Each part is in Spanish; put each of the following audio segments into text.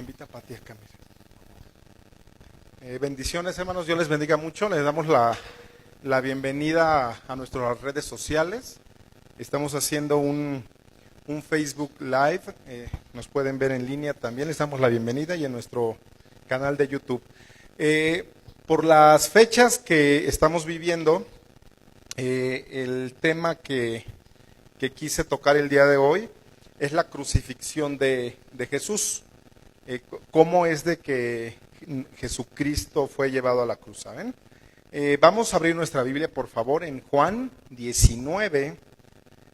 Invita a Pati acá, mire. Bendiciones, hermanos, Dios les bendiga mucho. Les damos la bienvenida a nuestras redes sociales. Estamos haciendo un Facebook Live, nos pueden ver en línea también. Les damos la bienvenida y en nuestro canal de YouTube. Por las fechas que estamos viviendo, el tema que quise tocar el día de hoy es la crucifixión de Jesús. ¿Cómo es de que Jesucristo fue llevado a la cruz? ¿Saben? Vamos a abrir nuestra Biblia, por favor, en Juan 19.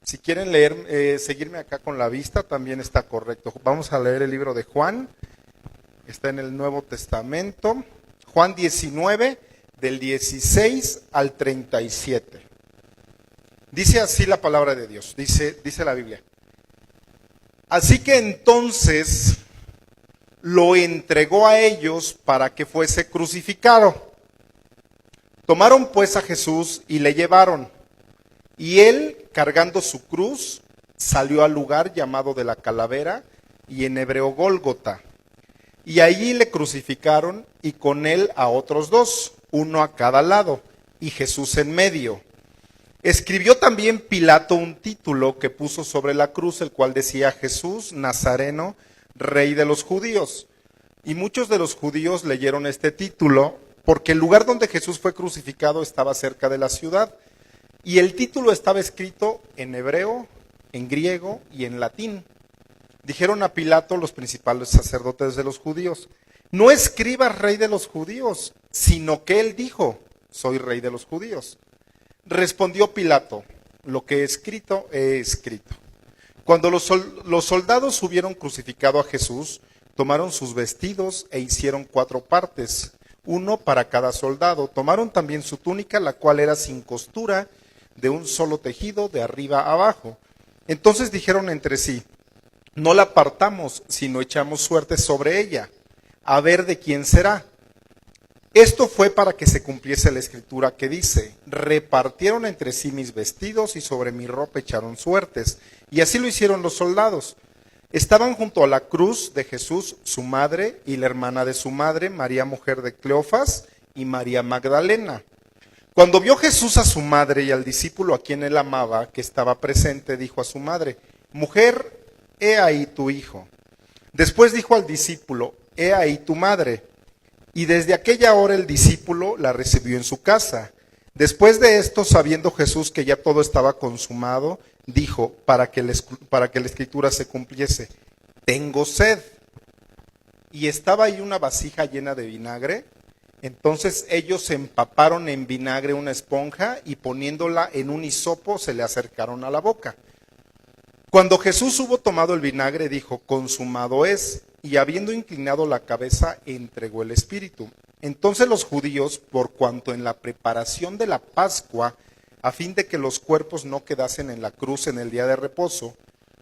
Si quieren leer, seguirme acá con la vista, también está correcto. Vamos a leer el libro de Juan. Está en el Nuevo Testamento. Juan 19, del 16 al 37. Dice así la palabra de Dios, dice la Biblia. Así que entonces lo entregó a ellos para que fuese crucificado. Tomaron pues a Jesús y le llevaron. Y él, cargando su cruz, salió al lugar llamado de la Calavera, y en hebreo Gólgota. Y allí le crucificaron, y con él a otros dos, uno a cada lado, y Jesús en medio. Escribió también Pilato un título que puso sobre la cruz, el cual decía: Jesús Nazareno, Rey de los Judíos. Y muchos de los judíos leyeron este título, porque el lugar donde Jesús fue crucificado estaba cerca de la ciudad. Y el título estaba escrito en hebreo, en griego y en latín. Dijeron a Pilato los principales sacerdotes de los judíos: no escribas Rey de los Judíos, sino que él dijo: soy Rey de los Judíos. Respondió Pilato: lo que he escrito, he escrito. Cuando los soldados hubieron crucificado a Jesús, tomaron sus vestidos e hicieron 4 partes, uno para cada soldado. Tomaron también su túnica, la cual era sin costura, de un solo tejido, de arriba a abajo. Entonces dijeron entre sí: no la partamos, sino echamos suerte sobre ella, a ver de quién será. Esto fue para que se cumpliese la escritura que dice: repartieron entre sí mis vestidos y sobre mi ropa echaron suertes. Y así lo hicieron los soldados. Estaban junto a la cruz de Jesús su madre y la hermana de su madre, María mujer de Cleofas, y María Magdalena. Cuando vio Jesús a su madre y al discípulo a quien él amaba, que estaba presente, dijo a su madre: mujer, he ahí tu hijo. Después dijo al discípulo: he ahí tu madre. Y desde aquella hora el discípulo la recibió en su casa. Después de esto, sabiendo Jesús que ya todo estaba consumado, dijo, para que la escritura se cumpliese: tengo sed. Y estaba ahí una vasija llena de vinagre. Entonces ellos empaparon en vinagre una esponja y poniéndola en un hisopo se le acercaron a la boca. Cuando Jesús hubo tomado el vinagre, dijo: consumado es. Y habiendo inclinado la cabeza, entregó el espíritu. Entonces los judíos, por cuanto en la preparación de la Pascua, a fin de que los cuerpos no quedasen en la cruz en el día de reposo,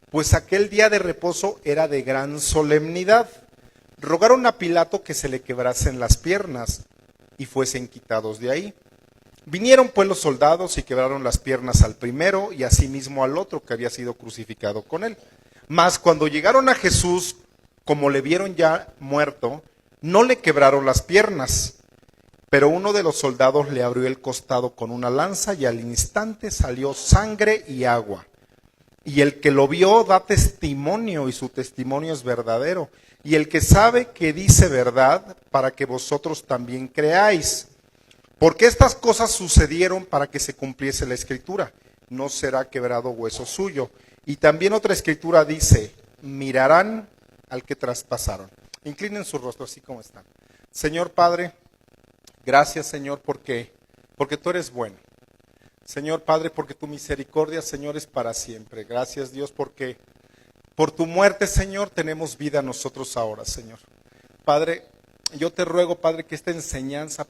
pues aquel día de reposo era de gran solemnidad, rogaron a Pilato que se le quebrasen las piernas y fuesen quitados de ahí. Vinieron pues los soldados y quebraron las piernas al primero y asimismo al otro que había sido crucificado con él. Mas cuando llegaron a Jesús, como le vieron ya muerto, no le quebraron las piernas. Pero uno de los soldados le abrió el costado con una lanza y al instante salió sangre y agua. Y el que lo vio da testimonio y su testimonio es verdadero. Y el que sabe que dice verdad, para que vosotros también creáis. Porque estas cosas sucedieron para que se cumpliese la escritura: no será quebrado hueso suyo. Y también otra escritura dice: mirarán al que traspasaron. Inclinen su rostro así como están. Señor Padre, gracias, Señor, porque tú eres bueno. Señor Padre, porque tu misericordia, Señor, es para siempre. Gracias, Dios, porque por tu muerte, Señor, tenemos vida nosotros ahora, Señor. Padre, yo te ruego, Padre, que esta enseñanza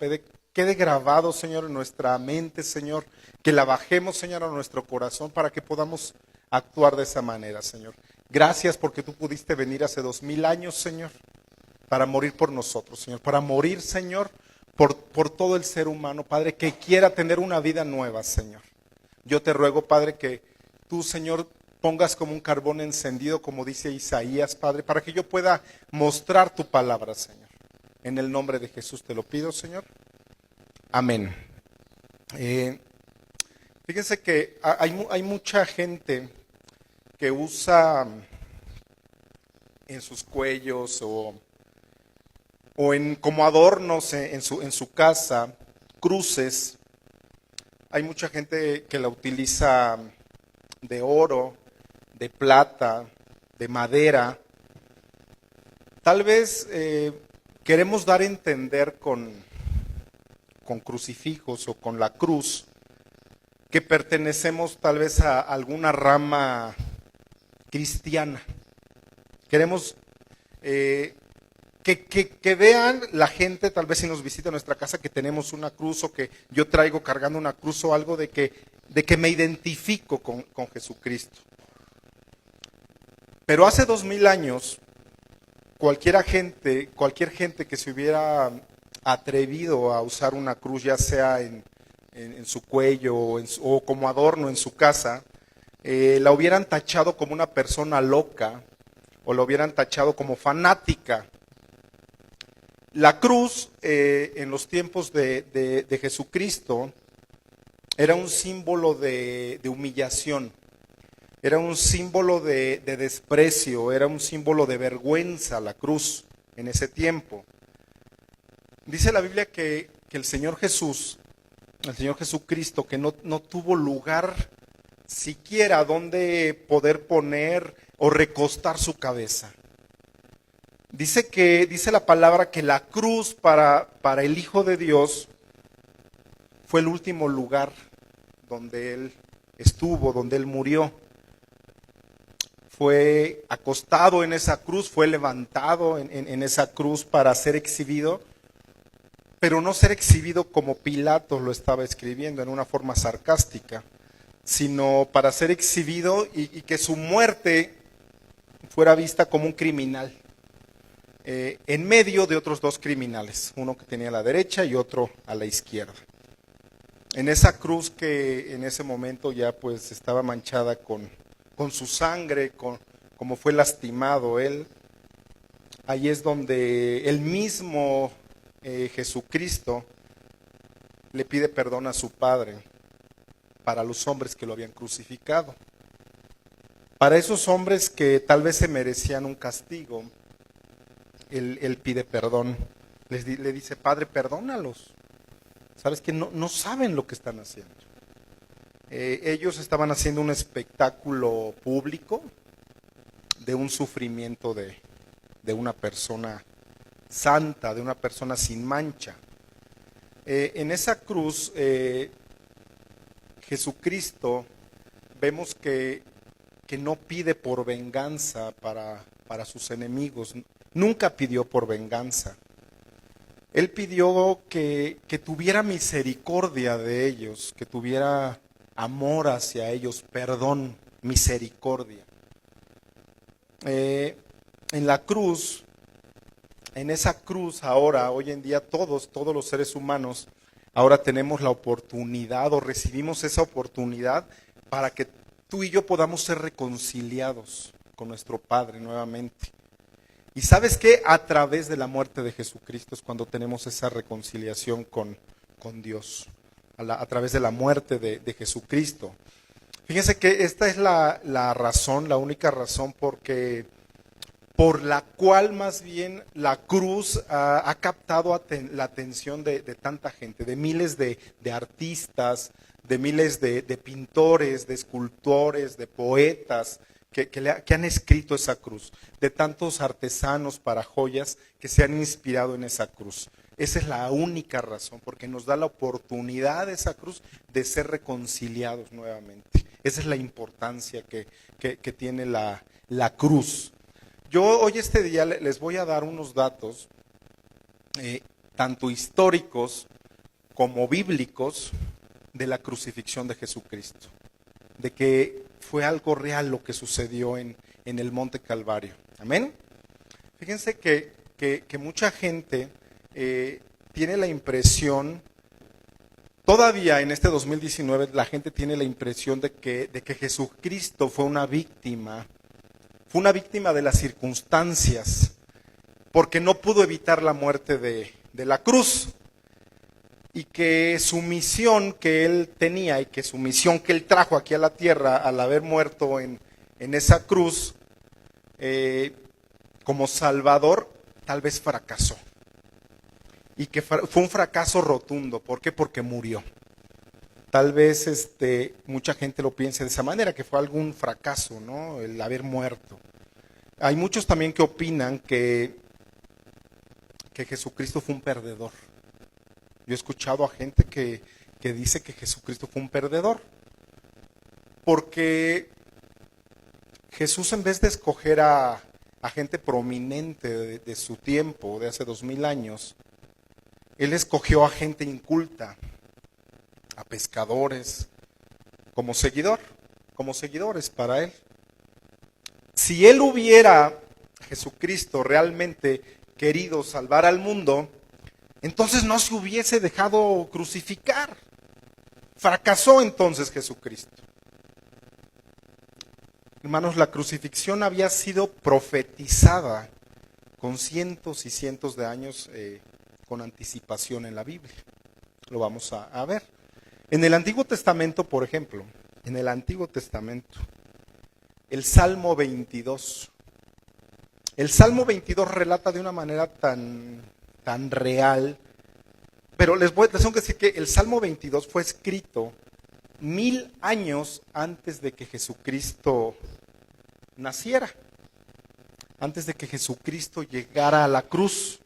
quede grabado, Señor, en nuestra mente, Señor, que la bajemos, Señor, a nuestro corazón para que podamos actuar de esa manera, Señor. Gracias porque tú pudiste venir hace 2000 años, Señor, para morir por nosotros, Señor, para morir, Señor, por todo el ser humano, Padre, que quiera tener una vida nueva, Señor. Yo te ruego, Padre, que tú, Señor, pongas como un carbón encendido, como dice Isaías, Padre, para que yo pueda mostrar tu palabra, Señor. En el nombre de Jesús te lo pido, Señor. Amén. Fíjense que hay mucha gente que usa en sus cuellos o como adornos en su casa cruces. Hay mucha gente que la utiliza de oro, de plata, de madera. Tal vez queremos dar a entender con crucifijos o con la cruz que pertenecemos tal vez a alguna rama cristiana. Queremos que vean la gente, tal vez si nos visita a nuestra casa, que tenemos una cruz o que yo traigo cargando una cruz o algo de que me identifico con Jesucristo. Pero hace 2000 años, cualquier gente que se hubiera atrevido a usar una cruz, ya sea en su cuello o como adorno en su casa, la hubieran tachado como una persona loca o la hubieran tachado como fanática. La cruz en los tiempos de Jesucristo era un símbolo de humillación, era un símbolo de desprecio, era un símbolo de vergüenza la cruz en ese tiempo. Dice la Biblia que el Señor Jesucristo, que no tuvo lugar siquiera donde poder poner o recostar su cabeza. Dice la palabra que la cruz para el Hijo de Dios fue el último lugar donde Él estuvo, donde Él murió. Fue acostado en esa cruz, fue levantado en esa cruz para ser exhibido, pero no ser exhibido como Pilato lo estaba escribiendo en una forma sarcástica, sino para ser exhibido y que su muerte fuera vista como un criminal, en medio de otros dos criminales, uno que tenía a la derecha y otro a la izquierda. En esa cruz que en ese momento ya pues estaba manchada con su sangre, como fue lastimado él, ahí es donde el mismo Jesucristo le pide perdón a su Padre para los hombres que lo habían crucificado. Para esos hombres que tal vez se merecían un castigo, Él pide perdón. Le dice, Padre, perdónalos. Sabes que no saben lo que están haciendo. Ellos estaban haciendo un espectáculo público de un sufrimiento de una persona santa, de una persona sin mancha. En esa cruz, Jesucristo, vemos que no pide por venganza para sus enemigos. Nunca pidió por venganza. Él pidió que tuviera misericordia de ellos, que tuviera amor hacia ellos, perdón, misericordia. En la cruz, en esa cruz ahora, hoy en día todos los seres humanos, ahora tenemos la oportunidad o recibimos esa oportunidad para que tú y yo podamos ser reconciliados con nuestro Padre nuevamente. Y ¿sabes qué? A través de la muerte de Jesucristo es cuando tenemos esa reconciliación con Dios, a través de la muerte de Jesucristo. Fíjense que esta es la razón, la única razón por la cual más bien la cruz ha captado la atención de tanta gente, de miles de artistas, de miles de pintores, de escultores, de poetas que han escrito esa cruz, de tantos artesanos para joyas que se han inspirado en esa cruz. Esa es la única razón, porque nos da la oportunidad de esa cruz de ser reconciliados nuevamente. Esa es la importancia que tiene la cruz. Yo hoy este día les voy a dar unos datos, tanto históricos como bíblicos, de la crucifixión de Jesucristo, de que fue algo real lo que sucedió en el Monte Calvario. Amén. Fíjense que mucha gente tiene la impresión Todavía en este 2019 la gente tiene la impresión de que Jesucristo fue una víctima de las circunstancias, porque no pudo evitar la muerte de la cruz, y que su misión que él tenía y que su misión que él trajo aquí a la tierra al haber muerto en esa cruz como Salvador, tal vez fracasó. Y que fue un fracaso rotundo. ¿Por qué? Porque murió. Tal vez mucha gente lo piense de esa manera, que fue algún fracaso, ¿no? El haber muerto. Hay muchos también que opinan que Jesucristo fue un perdedor. Yo he escuchado a gente que dice que Jesucristo fue un perdedor. Porque Jesús, en vez de escoger a gente prominente de su tiempo, de hace 2000 años, Él escogió a gente inculta, a pescadores, como seguidores para Él. Si Él hubiera, Jesucristo, realmente querido salvar al mundo, entonces no se hubiese dejado crucificar. Fracasó entonces Jesucristo. Hermanos, la crucifixión había sido profetizada con cientos y cientos de años con anticipación en la Biblia. Lo vamos a ver. En el Antiguo Testamento, por ejemplo, el Salmo 22. El Salmo 22 relata de una manera tan real, pero les tengo que decir que el Salmo 22 fue escrito 1000 años antes de que Jesucristo naciera, antes de que Jesucristo llegara a la cruz.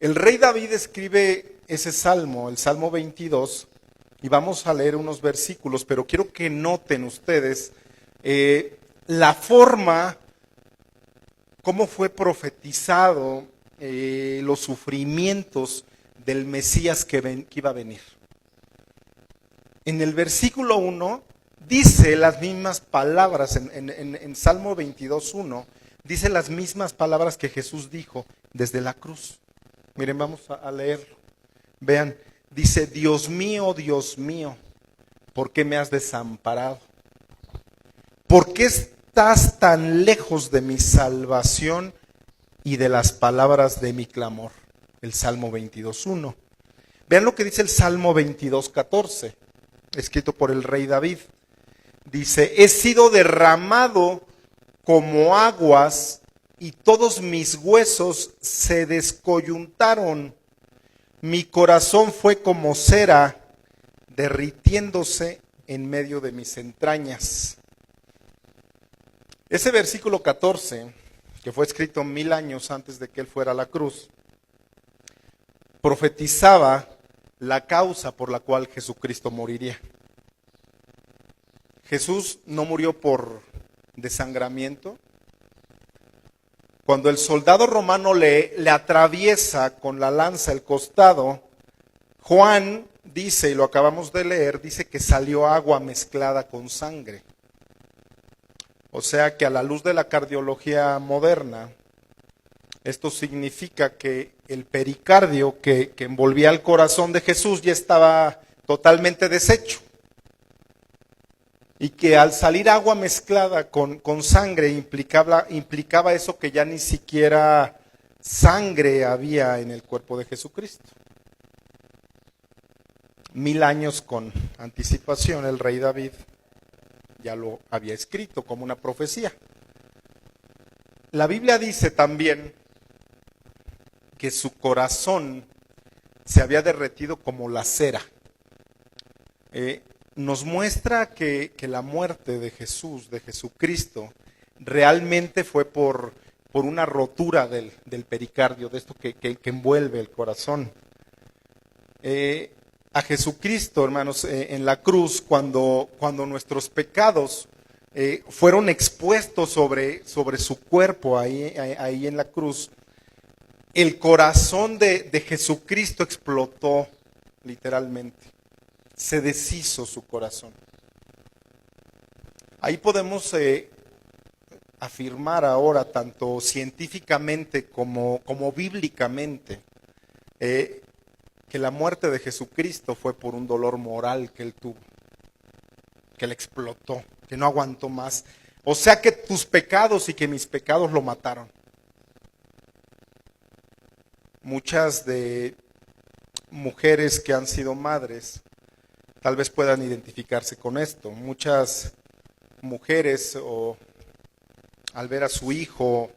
El rey David escribe ese salmo, el Salmo 22, y vamos a leer unos versículos, pero quiero que noten ustedes la forma, cómo fue profetizado los sufrimientos del Mesías que iba a venir. En el versículo 1 dice las mismas palabras, en Salmo 22:1, dice las mismas palabras que Jesús dijo desde la cruz. Miren, vamos a leerlo. Vean, dice: Dios mío, ¿por qué me has desamparado? ¿Por qué estás tan lejos de mi salvación y de las palabras de mi clamor? El Salmo 22:1. Vean lo que dice el Salmo 22:14, escrito por el rey David. Dice: he sido derramado como aguas y todos mis huesos se descoyuntaron. Mi corazón fue como cera derritiéndose en medio de mis entrañas. Ese versículo 14, que fue escrito 1000 años antes de que él fuera a la cruz, profetizaba la causa por la cual Jesucristo moriría. Jesús no murió por desangramiento. Cuando el soldado romano le atraviesa con la lanza el costado, Juan dice, y lo acabamos de leer, dice que salió agua mezclada con sangre. O sea que a la luz de la cardiología moderna, esto significa que el pericardio que envolvía el corazón de Jesús ya estaba totalmente deshecho. Y que al salir agua mezclada con sangre implicaba eso, que ya ni siquiera sangre había en el cuerpo de Jesucristo. 1000 años con anticipación, el rey David ya lo había escrito como una profecía. La Biblia dice también que su corazón se había derretido como la cera. Nos muestra que la muerte de Jesús, de Jesucristo, realmente fue por una rotura del pericardio, de esto que envuelve el corazón. A Jesucristo, hermanos, en la cruz, cuando nuestros pecados fueron expuestos sobre su cuerpo ahí en la cruz, el corazón de Jesucristo explotó literalmente. Se deshizo su corazón. Ahí podemos afirmar ahora, tanto científicamente como bíblicamente, que que la muerte de Jesucristo fue por un dolor moral que él tuvo, que le explotó, que no aguantó más. O sea que tus pecados y que mis pecados lo mataron. Muchas de mujeres que han sido madres tal vez puedan identificarse con esto. Muchas mujeres al ver a su hijo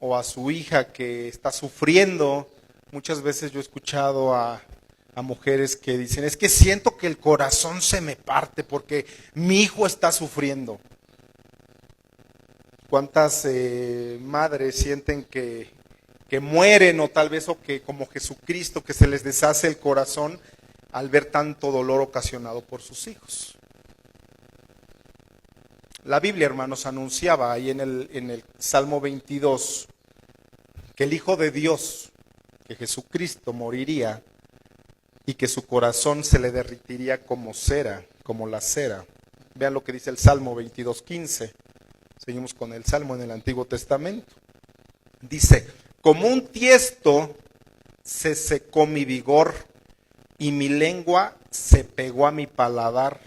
o a su hija que está sufriendo, muchas veces yo he escuchado a mujeres que dicen, es que siento que el corazón se me parte porque mi hijo está sufriendo. ¿Cuántas madres sienten que mueren o tal vez o que como Jesucristo, que se les deshace el corazón al ver tanto dolor ocasionado por sus hijos? La Biblia, hermanos, anunciaba ahí en el Salmo 22 que el Hijo de Dios, que Jesucristo moriría y que su corazón se le derritiría como cera, como la cera. Vean lo que dice el Salmo 22:15. Seguimos con el Salmo en el Antiguo Testamento. Dice, como un tiesto se secó mi vigor y mi lengua se pegó a mi paladar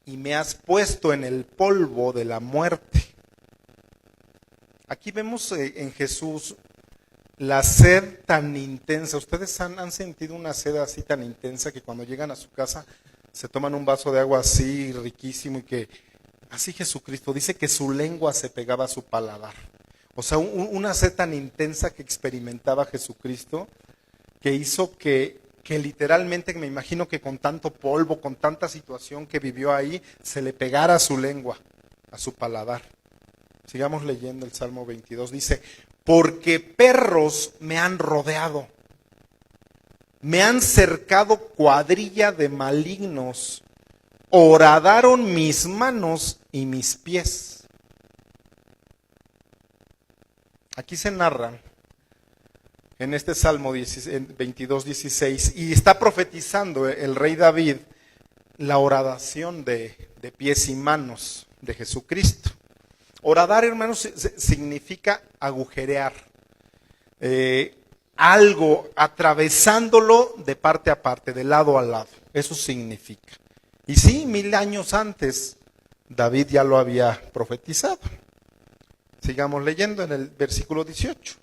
y me has puesto en el polvo de la muerte. Aquí vemos en Jesús la sed tan intensa. ¿Ustedes han sentido una sed así tan intensa que cuando llegan a su casa se toman un vaso de agua así riquísimo y que así Jesucristo dice que su lengua se pegaba a su paladar? O sea, una sed tan intensa que experimentaba Jesucristo que hizo que literalmente, me imagino que con tanto polvo, con tanta situación que vivió ahí, se le pegara a su lengua, a su paladar. Sigamos leyendo el Salmo 22. Dice, porque perros me han rodeado, me han cercado cuadrilla de malignos, horadaron mis manos y mis pies. Aquí se narra en este Salmo 22:16, y está profetizando el rey David la horadación de pies y manos de Jesucristo. Horadar, hermanos, significa agujerear algo, atravesándolo de parte a parte, de lado a lado. Eso significa. Y sí, 1000 años antes, David ya lo había profetizado. Sigamos leyendo en el versículo 18.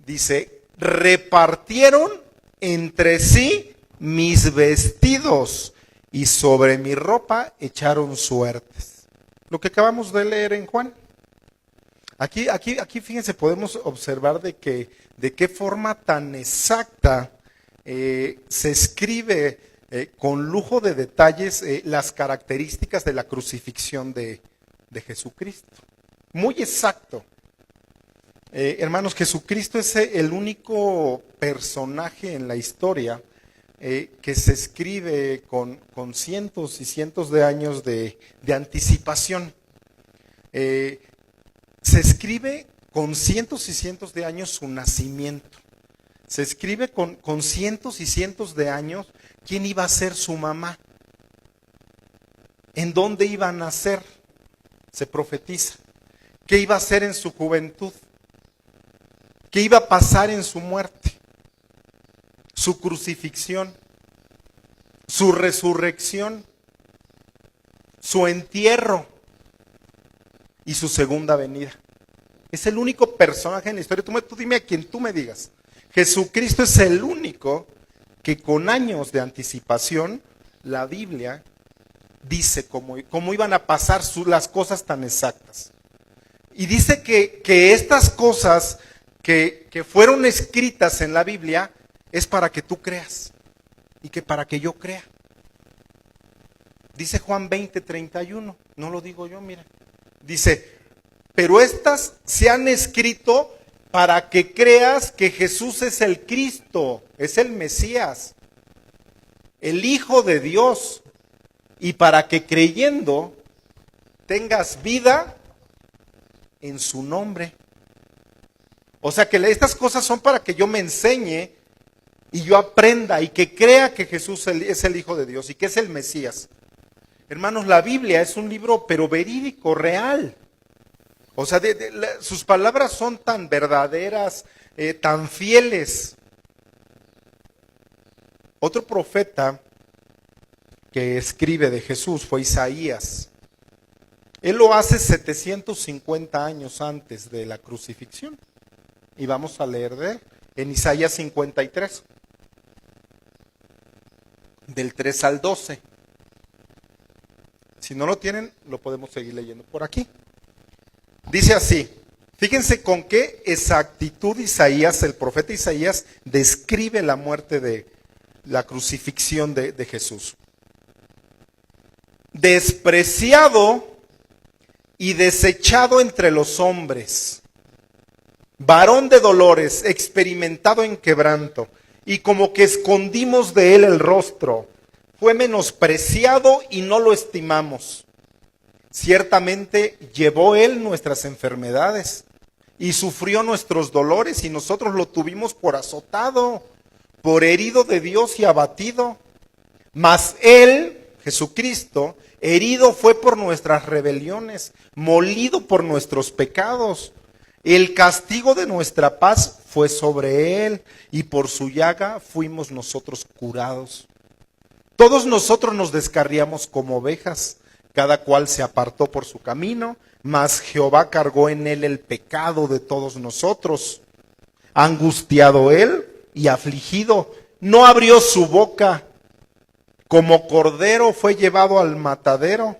Dice, repartieron entre sí mis vestidos y sobre mi ropa echaron suertes. Lo que acabamos de leer en Juan. Aquí fíjense, podemos observar de qué forma tan exacta se escribe con lujo de detalles las características de la crucifixión de Jesucristo. Muy exacto. Hermanos, Jesucristo es el único personaje en la historia que se escribe con cientos y cientos de años de anticipación. Se escribe con cientos y cientos de años su nacimiento. Se escribe con cientos y cientos de años quién iba a ser su mamá, en dónde iba a nacer, se profetiza, qué iba a hacer en su juventud, qué iba a pasar en su muerte, su crucifixión, su resurrección, su entierro y su segunda venida. Es el único personaje en la historia. Tú dime a quien tú me digas. Jesucristo es el único que con años de anticipación la Biblia dice cómo iban a pasar las cosas tan exactas. Y dice que estas cosas que fueron escritas en la Biblia es para que tú creas y que para que yo crea. Dice Juan 20:31, no lo digo yo, mira. Dice, pero estas se han escrito para que creas que Jesús es el Cristo, es el Mesías, el Hijo de Dios, y para que creyendo tengas vida en su nombre. O sea que estas cosas son para que yo me enseñe y yo aprenda y que crea que Jesús es el Hijo de Dios y que es el Mesías. Hermanos, la Biblia es un libro pero verídico, real. O sea, sus palabras son tan verdaderas, tan fieles. Otro profeta que escribe de Jesús fue Isaías. Él lo hace 750 años antes de la crucifixión. Y vamos a leer de él en Isaías 53, del 3 al 12. Si no lo tienen, lo podemos seguir leyendo por aquí. Dice así, fíjense con qué exactitud Isaías, el profeta Isaías, describe la muerte de la crucifixión de Jesús. Despreciado y desechado entre los hombres, varón de dolores, experimentado en quebranto, y como que escondimos de él el rostro, fue menospreciado y no lo estimamos. Ciertamente llevó él nuestras enfermedades y sufrió nuestros dolores, y nosotros lo tuvimos por azotado, por herido de Dios y abatido. Mas él, Jesucristo, herido fue por nuestras rebeliones, molido por nuestros pecados. El castigo de nuestra paz fue sobre él, y por su llaga fuimos nosotros curados. Todos nosotros nos descarriamos como ovejas, cada cual se apartó por su camino, mas Jehová cargó en él el pecado de todos nosotros. Angustiado él y afligido, no abrió su boca. Como cordero fue llevado al matadero,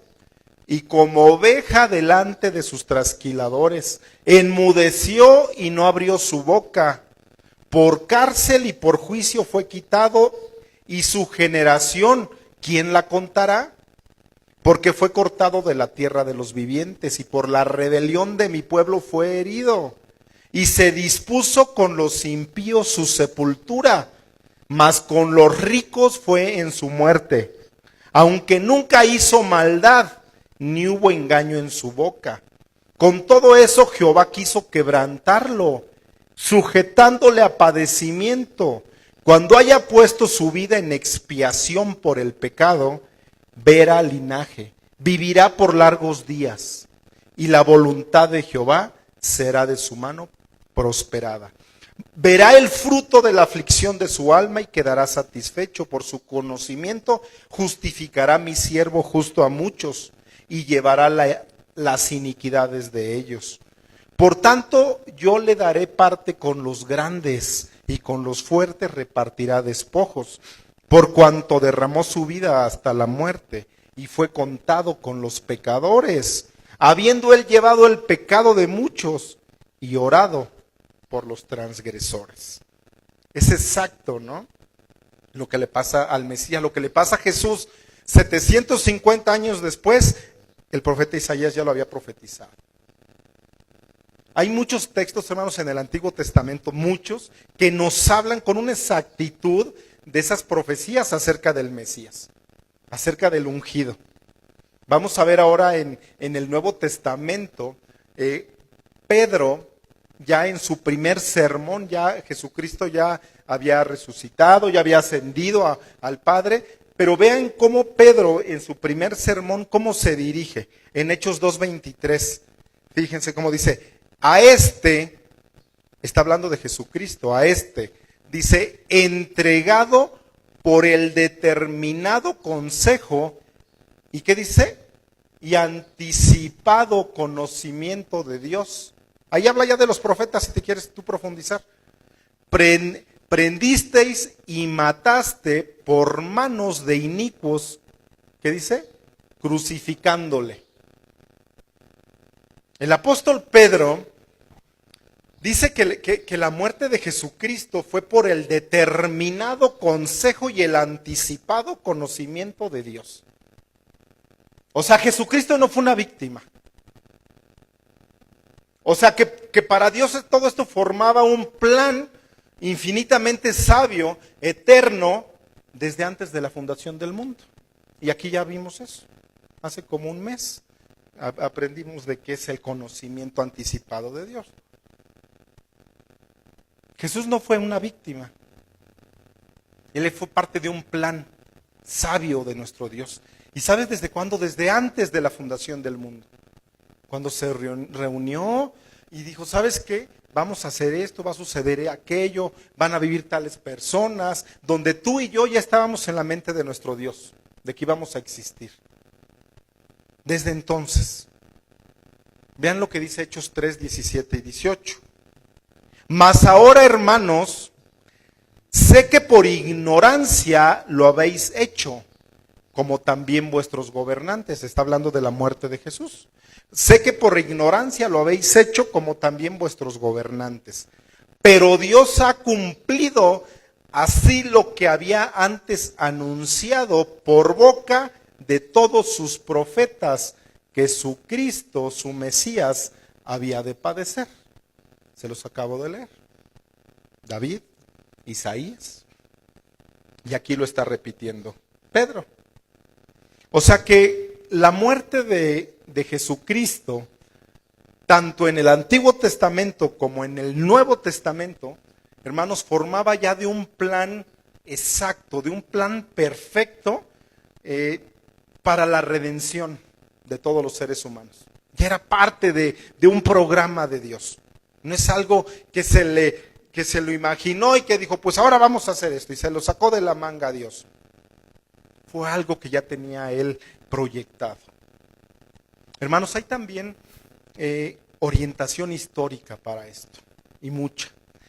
y como oveja delante de sus trasquiladores, enmudeció y no abrió su boca. Por cárcel y por juicio fue quitado, y su generación, ¿quién la contará? Porque fue cortado de la tierra de los vivientes, y por la rebelión de mi pueblo fue herido. Y se dispuso con los impíos su sepultura, mas con los ricos fue en su muerte. Aunque nunca hizo maldad, ni hubo engaño en su boca. Con todo eso Jehová quiso quebrantarlo, sujetándole a padecimiento. Cuando haya puesto su vida en expiación por el pecado, verá linaje, vivirá por largos días, y la voluntad de Jehová será de su mano prosperada. Verá el fruto de la aflicción de su alma y quedará satisfecho. Por su conocimiento justificará mi siervo justo a muchos, y llevará las iniquidades de ellos. Por tanto, yo le daré parte con los grandes, y con los fuertes repartirá despojos, por cuanto derramó su vida hasta la muerte, y fue contado con los pecadores, habiendo él llevado el pecado de muchos, y orado por los transgresores. Es exacto, ¿no? Lo que le pasa al Mesías, lo que le pasa a Jesús 750 años después, el profeta Isaías ya lo había profetizado. Hay muchos textos, hermanos, en el Antiguo Testamento, muchos, que nos hablan con una exactitud de esas profecías acerca del Mesías, acerca del ungido. Vamos a ver ahora en el Nuevo Testamento, Pedro, ya en su primer sermón, ya Jesucristo ya había resucitado, ya había ascendido al Padre, pero vean cómo Pedro en su primer sermón, cómo se dirige. En Hechos 2:23, fíjense cómo dice, a este, está hablando de Jesucristo, a este, dice, entregado por el determinado consejo, ¿y qué dice? Y anticipado conocimiento de Dios. Ahí habla ya de los profetas, si te quieres tú profundizar. Prendisteis y mataste por manos de inicuos, ¿qué dice? Crucificándole. El apóstol Pedro dice que la muerte de Jesucristo fue por el determinado consejo y el anticipado conocimiento de Dios. O sea, Jesucristo no fue una víctima. O sea, que para Dios todo esto formaba un plan infinitamente sabio, eterno, desde antes de la fundación del mundo. Y aquí ya vimos eso. Hace como un mes aprendimos de qué es el conocimiento anticipado de Dios. Jesús no fue una víctima. Él fue parte de un plan sabio de nuestro Dios. ¿Y sabes desde cuándo? Desde antes de la fundación del mundo. Cuando se reunió y dijo, ¿sabes qué? vamos a hacer esto, va a suceder aquello, van a vivir tales personas, donde tú y yo ya estábamos en la mente de nuestro Dios, de que íbamos a existir. Desde entonces, vean lo que dice Hechos 3, 17 y 18. Mas ahora, hermanos, sé que por ignorancia lo habéis hecho, como también vuestros gobernantes. Está hablando de la muerte de Jesús. Sé que por ignorancia lo habéis hecho, como también vuestros gobernantes. Pero Dios ha cumplido así lo que había antes anunciado por boca de todos sus profetas, que su Cristo, su Mesías, había de padecer. Se los acabo de leer. David, Isaías. Y aquí lo está repitiendo Pedro. O sea que la muerte de Jesucristo, tanto en el Antiguo Testamento como en el Nuevo Testamento, hermanos, formaba ya de un plan exacto, de un plan perfecto para la redención de todos los seres humanos. Ya era parte de un programa de Dios. No es algo que se lo imaginó y que dijo, pues ahora vamos a hacer esto, y se lo sacó de la manga a Dios. Fue algo que ya tenía él proyectado. Hermanos, hay también orientación histórica para esto, y mucha.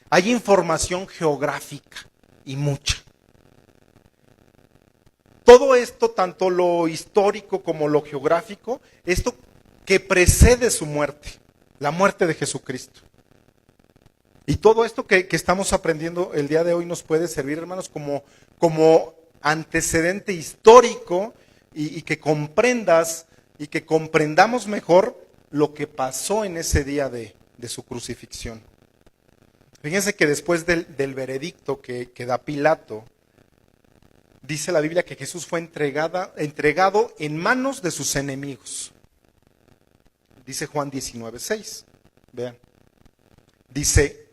Hay información geográfica, y mucha. Todo esto, tanto lo histórico como lo geográfico, esto que precede su muerte, la muerte de Jesucristo. Y todo esto que estamos aprendiendo el día de hoy nos puede servir, hermanos, como antecedente histórico y que comprendas y que comprendamos mejor lo que pasó en ese día de su crucifixión. Fíjense que después del veredicto que da Pilato, dice la Biblia que Jesús fue entregado en manos de sus enemigos. Dice Juan 19:6. Vean. Dice,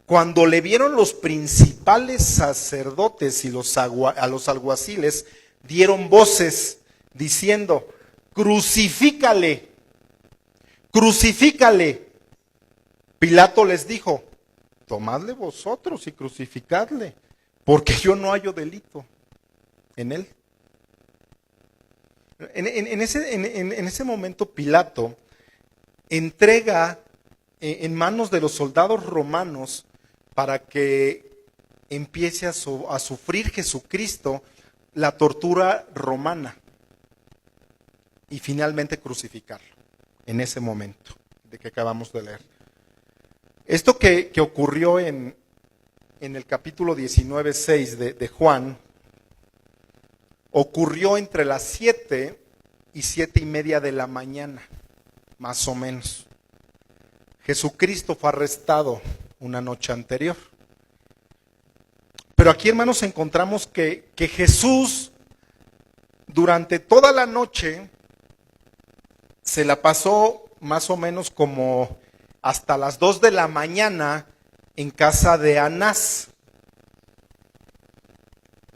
cuando le vieron los principales sacerdotes y a los alguaciles, dieron voces diciendo, crucifícale, crucifícale. Pilato les dijo, tomadle vosotros y crucificadle, porque yo no hallo delito en él. En ese momento Pilato entrega en manos de los soldados romanos para que empiece a sufrir Jesucristo la tortura romana y finalmente crucificarlo en ese momento de que acabamos de leer. Esto que ocurrió en el capítulo 19:6 de Juan, ocurrió entre las 7 y 7:30 de la mañana, más o menos. Jesucristo fue arrestado una noche anterior. Pero aquí, hermanos, encontramos que Jesús durante toda la noche se la pasó más o menos como hasta las 2 de la mañana en casa de Anás.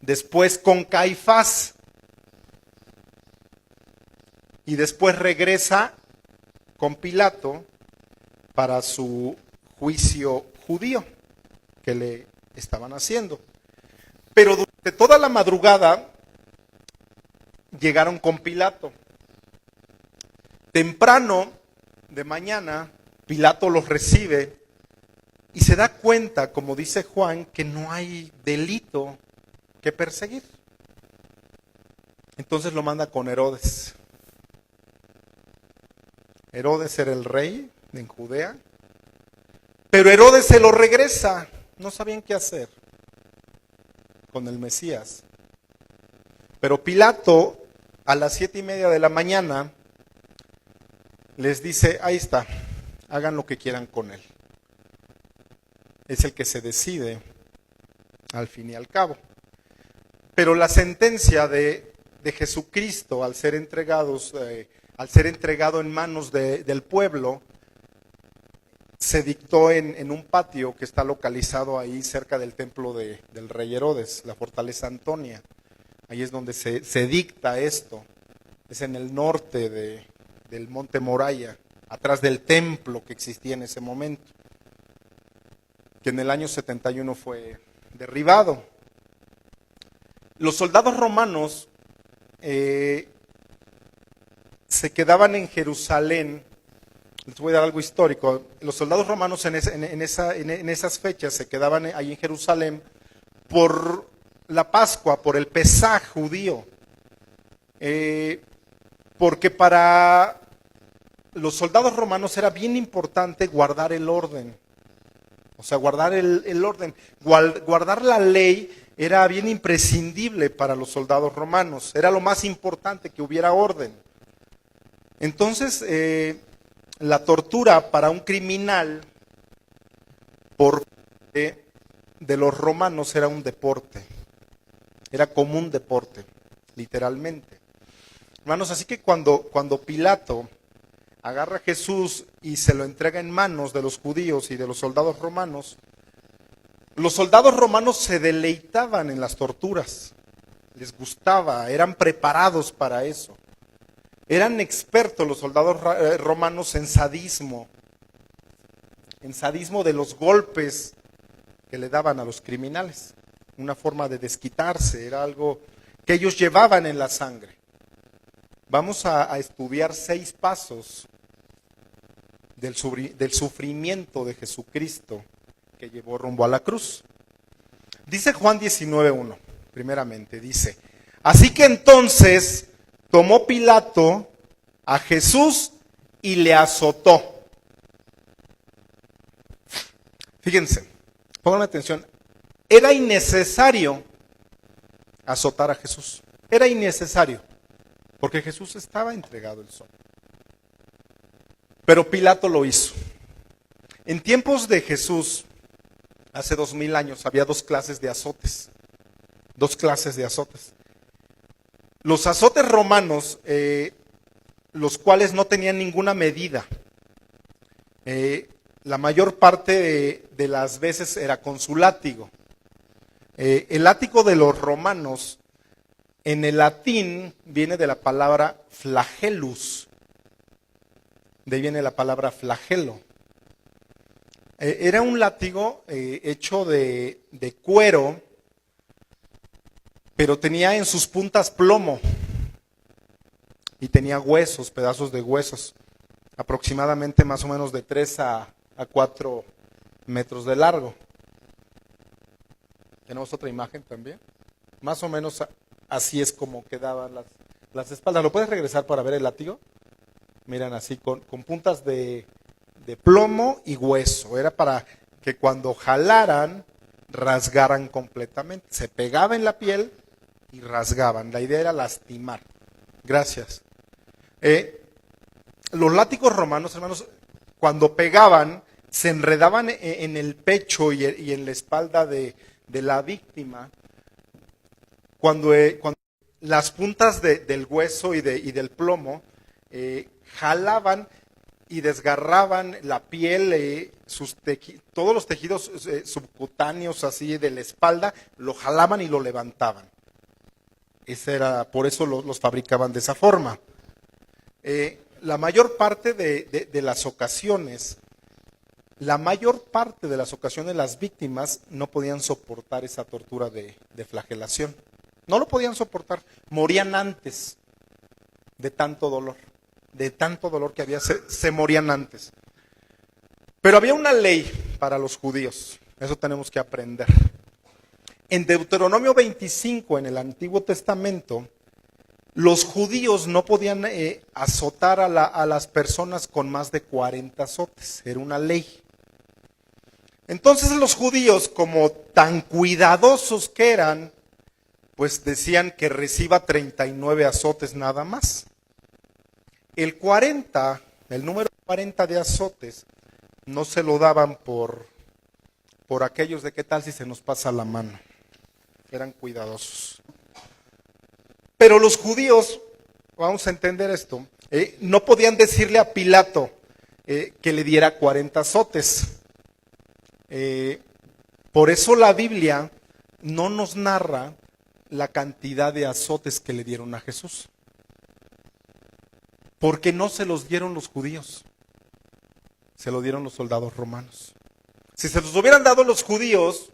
Después con Caifás. Y después regresa con Pilato para su juicio judío que le estaban haciendo. Pero durante toda la madrugada llegaron con Pilato. Temprano de mañana, Pilato los recibe y se da cuenta, como dice Juan, que no hay delito que perseguir. Entonces lo manda con Herodes. Herodes era el rey en Judea, pero Herodes se lo regresa. No sabían qué hacer con el Mesías. Pero Pilato, a las 7:30 de la mañana, les dice, ahí está, hagan lo que quieran con él. Es el que se decide al fin y al cabo. Pero la sentencia de Jesucristo, al ser entregado en manos del pueblo, se dictó en un patio que está localizado ahí cerca del templo del rey Herodes, la fortaleza Antonia. Ahí es donde se dicta esto. Es en el norte del monte Moriah, atrás del templo que existía en ese momento. que en el año 71 fue derribado. Los soldados romanos se quedaban en Jerusalén. Les voy a dar algo histórico. Los soldados romanos en esas fechas se quedaban ahí en Jerusalén por la Pascua, por el Pesaj judío. Porque para los soldados romanos era bien importante guardar el orden. O sea, guardar el orden. Guardar la ley era bien imprescindible para los soldados romanos. Era lo más importante, que hubiera orden. Entonces, la tortura para un criminal por de los romanos era un deporte. Era como un deporte, literalmente. Hermanos, así que cuando Pilato agarra a Jesús y se lo entrega en manos de los judíos y de los soldados romanos se deleitaban en las torturas, les gustaba, eran preparados para eso. Eran expertos los soldados romanos en sadismo de los golpes que le daban a los criminales, una forma de desquitarse, era algo que ellos llevaban en la sangre. Vamos a estudiar 6 pasos del sufrimiento de Jesucristo que llevó rumbo a la cruz. Dice Juan 19:1, primeramente, dice: así que entonces tomó Pilato a Jesús y le azotó. Fíjense, pongan atención, era innecesario azotar a Jesús, era innecesario, porque Jesús estaba entregado al sol. Pero Pilato lo hizo. En tiempos de Jesús, hace 2000 años, había 2 clases de azotes. 2 clases de azotes. Los azotes romanos, los cuales no tenían ninguna medida. La mayor parte de las veces era con su látigo. El látigo de los romanos, en el latín, viene de la palabra flagellus. De ahí viene la palabra flagelo. Era un látigo hecho de cuero, pero tenía en sus puntas plomo y tenía huesos, pedazos de huesos, aproximadamente más o menos de 3 a 4 metros de largo. Tenemos otra imagen también. Más o menos así es como quedaban las espaldas. ¿Lo puedes regresar para ver el látigo? Miran así, con puntas de plomo y hueso. Era para que cuando jalaran, rasgaran completamente. Se pegaba en la piel y rasgaban. La idea era lastimar. Gracias. Los látigos romanos, hermanos, cuando pegaban, se enredaban en el pecho y en la espalda de la víctima. Cuando las puntas del hueso y del plomo jalaban y desgarraban la piel, todos los tejidos subcutáneos así de la espalda, lo jalaban y lo levantaban. Por eso los fabricaban de esa forma. La mayor parte de las ocasiones, las víctimas no podían soportar esa tortura de flagelación. No lo podían soportar, morían antes de tanto dolor que había, se morían antes. Pero había una ley para los judíos, eso tenemos que aprender. En Deuteronomio 25, en el Antiguo Testamento, los judíos no podían azotar a las personas con más de 40 azotes, era una ley. Entonces los judíos, como tan cuidadosos que eran, pues decían que reciba 39 azotes nada más. El número 40 de azotes, no se lo daban por aquellos de qué tal si se nos pasa la mano. Eran cuidadosos. Pero los judíos, vamos a entender esto, no podían decirle a Pilato que le diera 40 azotes. Por eso la Biblia no nos narra la cantidad de azotes que le dieron a Jesús. Porque no se los dieron los judíos, se lo dieron los soldados romanos. Si se los hubieran dado los judíos,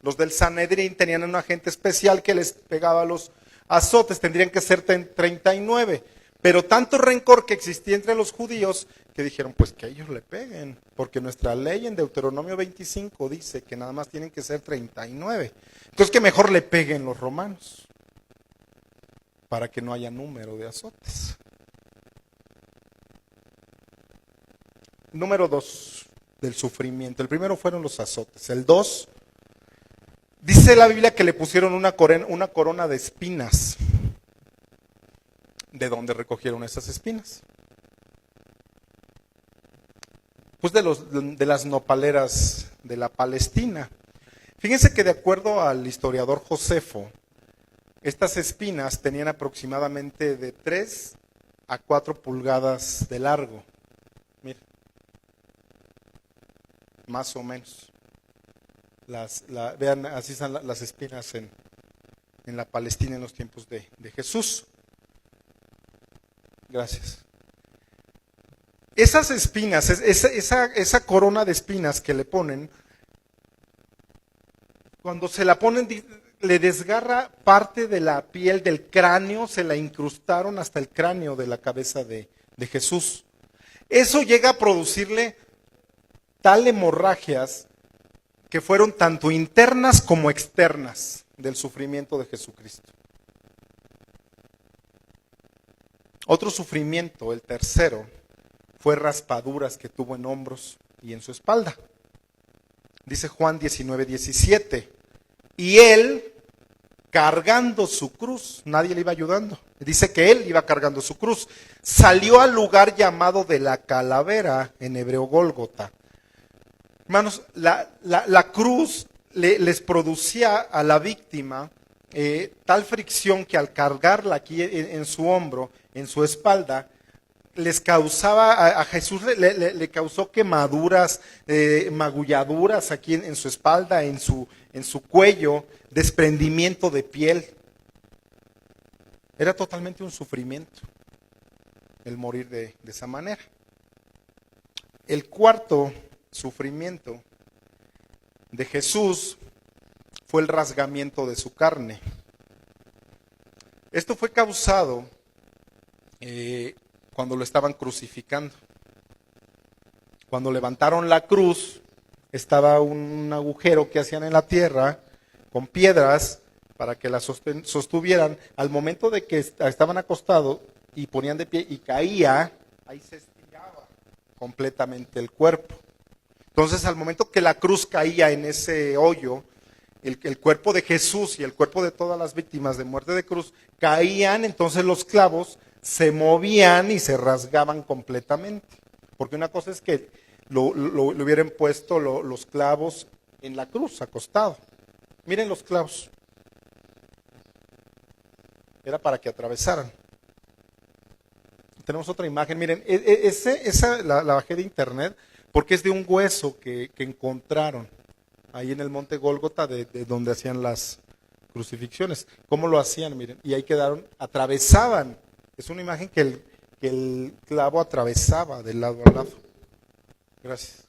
los del Sanedrín tenían un agente especial que les pegaba los azotes, tendrían que ser 39. Pero tanto rencor que existía entre los judíos que dijeron, pues que a ellos le peguen, porque nuestra ley en Deuteronomio 25 dice que nada más tienen que ser 39. Entonces que mejor le peguen los romanos, para que no haya número de azotes. Número 2 del sufrimiento. El primero fueron los azotes. El 2, dice la Biblia que le pusieron una corona de espinas. ¿De dónde recogieron esas espinas? Pues de las nopaleras de la Palestina. Fíjense que de acuerdo al historiador Josefo, estas espinas tenían aproximadamente de 3 a 4 pulgadas de largo. Miren, más o menos. Vean, así están las espinas en la Palestina en los tiempos de Jesús. Gracias. Esas espinas, esa corona de espinas que le ponen, cuando se la ponen, le desgarra parte de la piel del cráneo, se la incrustaron hasta el cráneo de la cabeza de Jesús. Eso llega a producirle tal hemorragias que fueron tanto internas como externas del sufrimiento de Jesucristo. Otro sufrimiento, el tercero, fue raspaduras que tuvo en hombros y en su espalda. Dice Juan 19:17, y él cargando su cruz, nadie le iba ayudando, dice que él iba cargando su cruz, salió al lugar llamado de la calavera, en hebreo Gólgota. Hermanos, la cruz les producía a la víctima tal fricción que al cargarla aquí en su hombro, en su espalda, les causaba, a Jesús le causó quemaduras, magulladuras aquí en su espalda, en su cuello, desprendimiento de piel. Era totalmente un sufrimiento el morir de esa manera. El cuarto sufrimiento de Jesús fue el rasgamiento de su carne. Esto fue causado cuando lo estaban crucificando. Cuando levantaron la cruz, estaba un agujero que hacían en la tierra con piedras para que la sostuvieran. Al momento de que estaban acostados y ponían de pie y caía, ahí se estiraba completamente el cuerpo. Entonces, al momento que la cruz caía en ese hoyo, el cuerpo de Jesús y el cuerpo de todas las víctimas de muerte de cruz caían, entonces los clavos se movían y se rasgaban completamente. Porque una cosa es que le hubieran puesto los clavos en la cruz, acostado. Miren los clavos. Era para que atravesaran. Tenemos otra imagen, miren, esa la bajé de internet porque es de un hueso que encontraron ahí en el monte Gólgota de donde hacían las crucifixiones. ¿Cómo lo hacían? Miren, y ahí quedaron, atravesaban. Es una imagen que el clavo atravesaba de lado a lado. Gracias.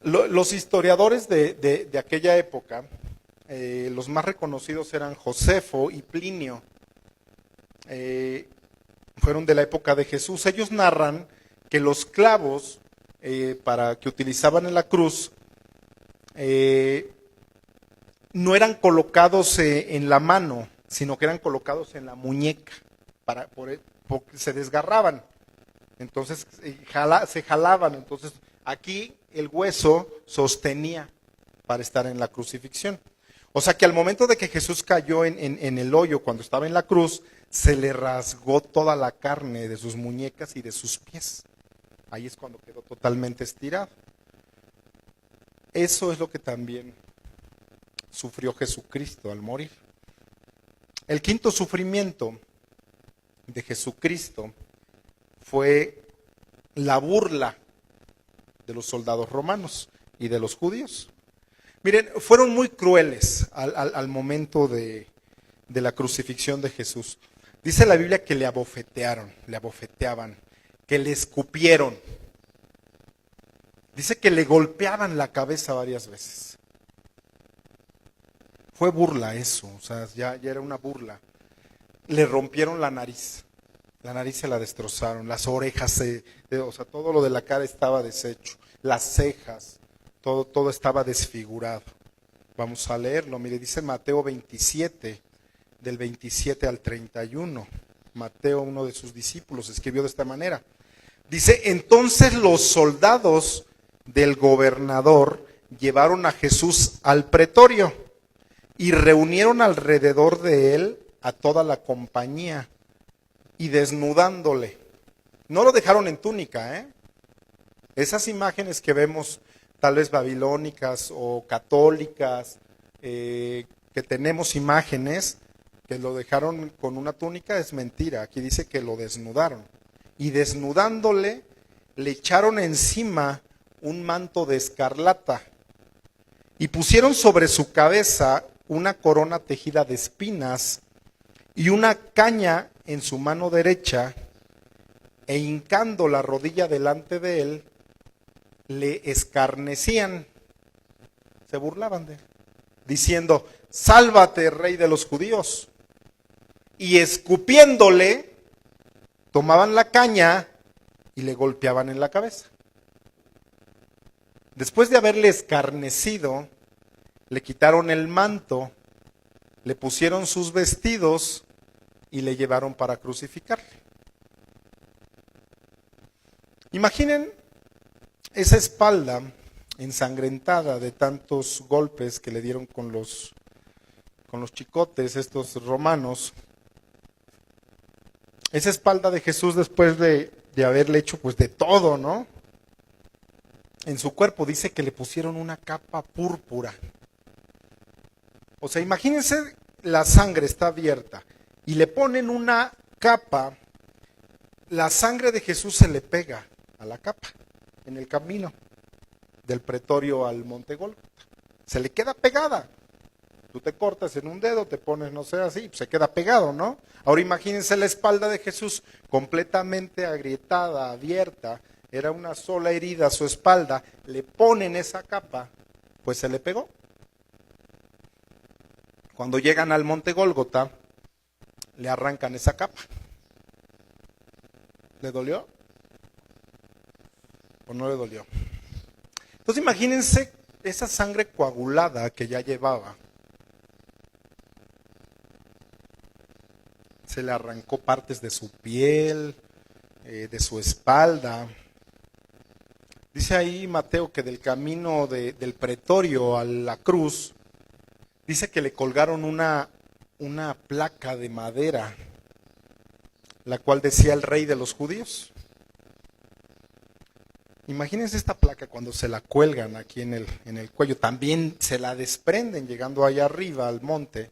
Los historiadores de aquella época, los más reconocidos eran Josefo y Plinio. Fueron de la época de Jesús. Ellos narran que los clavos que utilizaban en la cruz no eran colocados en la mano, sino que eran colocados en la muñeca, porque se desgarraban, entonces se jalaban, entonces aquí el hueso sostenía para estar en la crucifixión. O sea que al momento de que Jesús cayó en el hoyo cuando estaba en la cruz, se le rasgó toda la carne de sus muñecas y de sus pies. Ahí es cuando quedó totalmente estirado. Eso es lo que también sufrió Jesucristo al morir. El quinto sufrimiento de Jesucristo fue la burla de los soldados romanos y de los judíos. Miren, fueron muy crueles al momento de la crucifixión de Jesús. Dice la Biblia que le abofeteaban, que le escupieron. Dice que le golpeaban la cabeza varias veces. Fue burla eso, o sea, ya era una burla. Le rompieron la nariz se la destrozaron, las orejas, o sea, todo lo de la cara estaba deshecho, las cejas, todo estaba desfigurado. Vamos a leerlo, mire, dice Mateo 27, del 27 al 31. Mateo, uno de sus discípulos, escribió de esta manera. Dice, entonces los soldados del gobernador llevaron a Jesús al pretorio y reunieron alrededor de él a toda la compañía y desnudándole. No lo dejaron en túnica, Esas imágenes que vemos, tal vez babilónicas o católicas, que tenemos imágenes que lo dejaron con una túnica, es mentira. Aquí dice que lo desnudaron. Y desnudándole, le echaron encima un manto de escarlata y pusieron sobre su cabeza una corona tejida de espinas y una caña en su mano derecha, e hincando la rodilla delante de él, le escarnecían, se burlaban de él, diciendo, sálvate, rey de los judíos. Y escupiéndole, tomaban la caña y le golpeaban en la cabeza. Después de haberle escarnecido, le quitaron el manto, le pusieron sus vestidos y le llevaron para crucificarle. Imaginen esa espalda ensangrentada de tantos golpes que le dieron con los chicotes estos romanos. Esa espalda de Jesús después de haberle hecho pues de todo, ¿no? En su cuerpo dice que le pusieron una capa púrpura. O sea, imagínense, la sangre está abierta y le ponen una capa, la sangre de Jesús se le pega a la capa en el camino del pretorio al monte Gólgota. Se le queda pegada. Tú te cortas en un dedo, te pones, no sé, así, se queda pegado, ¿no? Ahora imagínense la espalda de Jesús completamente agrietada, abierta, era una sola herida a su espalda, le ponen esa capa, pues se le pegó. Cuando llegan al monte Gólgota, le arrancan esa capa. ¿Le dolió? ¿O no le dolió? Entonces imagínense esa sangre coagulada que ya llevaba. Se le arrancó partes de su piel, de su espalda. Dice ahí Mateo que del camino del pretorio a la cruz, dice que le colgaron una placa de madera, la cual decía el rey de los judíos. Imagínense esta placa cuando se la cuelgan aquí en el cuello, también se la desprenden llegando allá arriba al monte,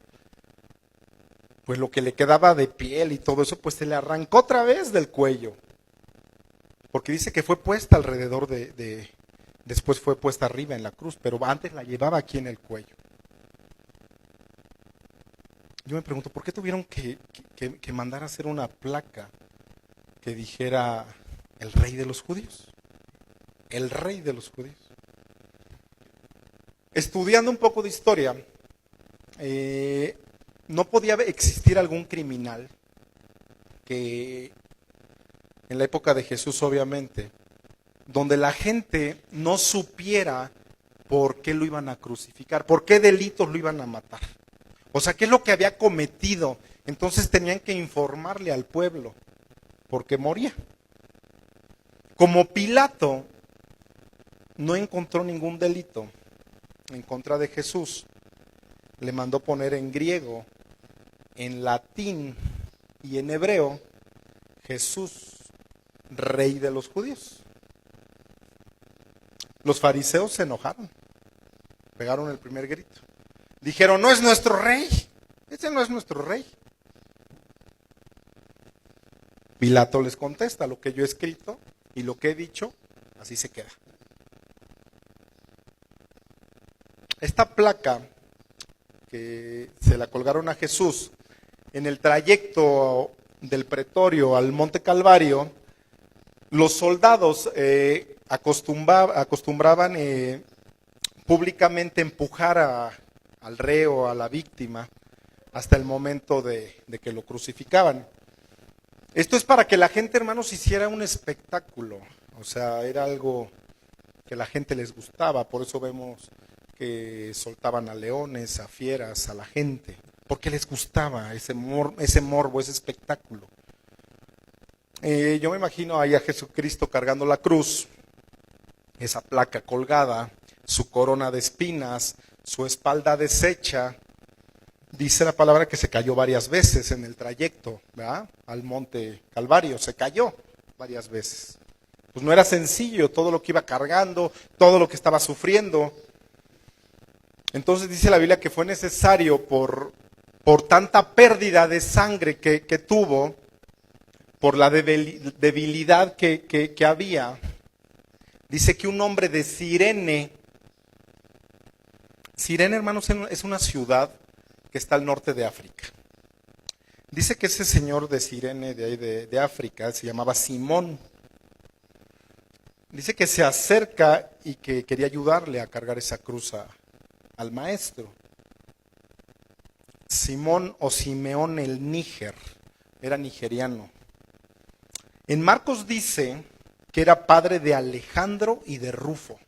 pues lo que le quedaba de piel y todo eso, pues se le arrancó otra vez del cuello, porque dice que fue puesta alrededor después fue puesta arriba en la cruz, pero antes la llevaba aquí en el cuello. Yo me pregunto, ¿por qué tuvieron que mandar a hacer una placa que dijera el rey de los judíos? El rey de los judíos. Estudiando un poco de historia, no podía existir algún criminal que en la época de Jesús, obviamente, donde la gente no supiera por qué lo iban a crucificar, por qué delitos lo iban a matar. O sea, qué es lo que había cometido. Entonces tenían que informarle al pueblo, porque moría. Como Pilato no encontró ningún delito en contra de Jesús, le mandó poner en griego, en latín y en hebreo, Jesús, rey de los judíos. Los fariseos se enojaron, pegaron el primer grito. Dijeron, no es nuestro rey, ese no es nuestro rey. Pilato les contesta, lo que yo he escrito y lo que he dicho, así se queda. Esta placa que se la colgaron a Jesús en el trayecto del pretorio al monte Calvario, los soldados acostumbraban públicamente empujar al reo, a la víctima, hasta el momento de que lo crucificaban. Esto es para que la gente, hermanos, hiciera un espectáculo. O sea, era algo que la gente les gustaba. Por eso vemos que soltaban a leones, a fieras, a la gente. Porque les gustaba ese morbo, ese espectáculo. Yo me imagino ahí a Jesucristo cargando la cruz, esa placa colgada, su corona de espinas, su espalda deshecha. Dice la palabra que se cayó varias veces en el trayecto, ¿verdad?, al monte Calvario, se cayó varias veces. Pues no era sencillo todo lo que iba cargando, todo lo que estaba sufriendo. Entonces dice la Biblia que fue necesario por tanta pérdida de sangre que tuvo, por la debilidad que había. Dice que un hombre de Cirene, hermanos, es una ciudad que está al norte de África. Dice que ese señor de Cirene, de ahí de África, se llamaba Simón. Dice que se acerca y que quería ayudarle a cargar esa cruz al maestro. Simón o Simeón el Níger, era nigeriano. En Marcos dice que era padre de Alejandro y de Rufo.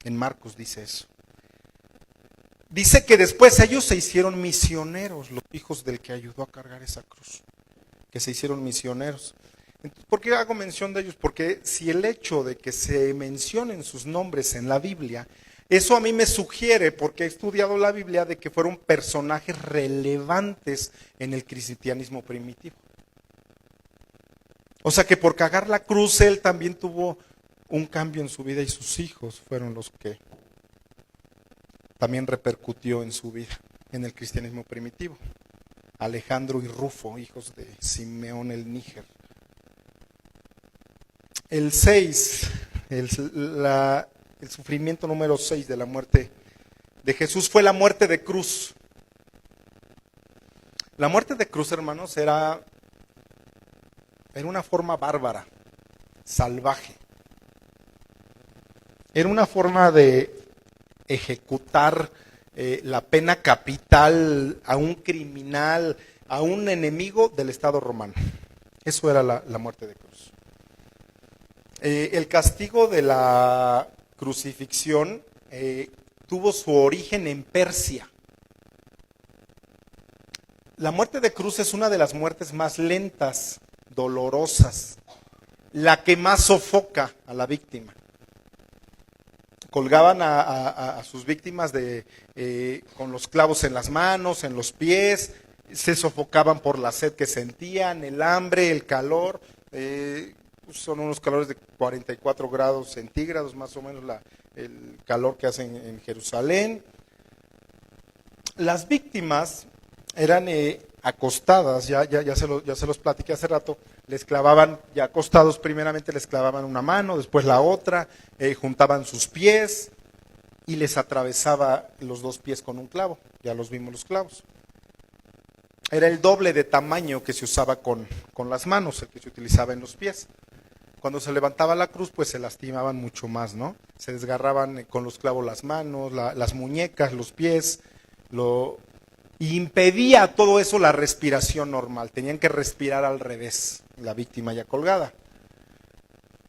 En Marcos dice eso. Dice que después ellos se hicieron misioneros, los hijos del que ayudó a cargar esa cruz, que se hicieron misioneros. Entonces, ¿por qué hago mención de ellos? Porque si el hecho de que se mencionen sus nombres en la Biblia, eso a mí me sugiere, porque he estudiado la Biblia, de que fueron personajes relevantes en el cristianismo primitivo. O sea que por cargar la cruz él también tuvo un cambio en su vida y sus hijos fueron los que también repercutió en su vida, en el cristianismo primitivo. Alejandro y Rufo, hijos de Simeón el Níger. El 6, el sufrimiento número 6 de la muerte de Jesús fue la muerte de cruz. La muerte de cruz, hermanos, era una forma bárbara, salvaje. Era una forma de ejecutar la pena capital a un criminal, a un enemigo del Estado romano. Eso era la muerte de cruz. El castigo de la crucifixión tuvo su origen en Persia. La muerte de cruz es una de las muertes más lentas, dolorosas, la que más sofoca a la víctima. Colgaban a sus víctimas con los clavos en las manos, en los pies, se sofocaban por la sed que sentían, el hambre, el calor. Son unos calores de 44 grados centígrados, más o menos el calor que hacen en Jerusalén. Las víctimas eran acostadas, ya se los platiqué hace rato, les clavaban, ya acostados primeramente les clavaban una mano, después la otra, juntaban sus pies y les atravesaba los dos pies con un clavo, ya los vimos los clavos. Era el doble de tamaño que se usaba con las manos, el que se utilizaba en los pies. Cuando se levantaba la cruz, pues se lastimaban mucho más, ¿no? Se desgarraban con los clavos las manos, las muñecas, los pies, y impedía todo eso la respiración normal. Tenían que respirar al revés, la víctima ya colgada.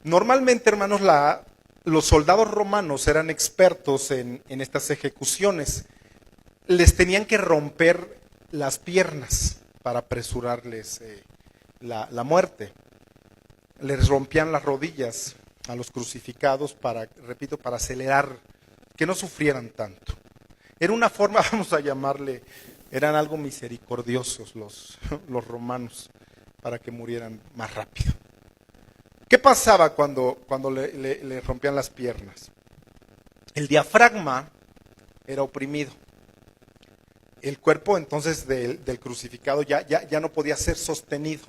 Normalmente, hermanos, los soldados romanos eran expertos en estas ejecuciones. Les tenían que romper las piernas para apresurarles la muerte. Les rompían las rodillas a los crucificados para acelerar, que no sufrieran tanto. Era una forma, vamos a llamarle, eran algo misericordiosos los romanos, para que murieran más rápido. ¿Qué pasaba cuando le rompían las piernas? El diafragma era oprimido. El cuerpo entonces del crucificado ya no podía ser sostenido.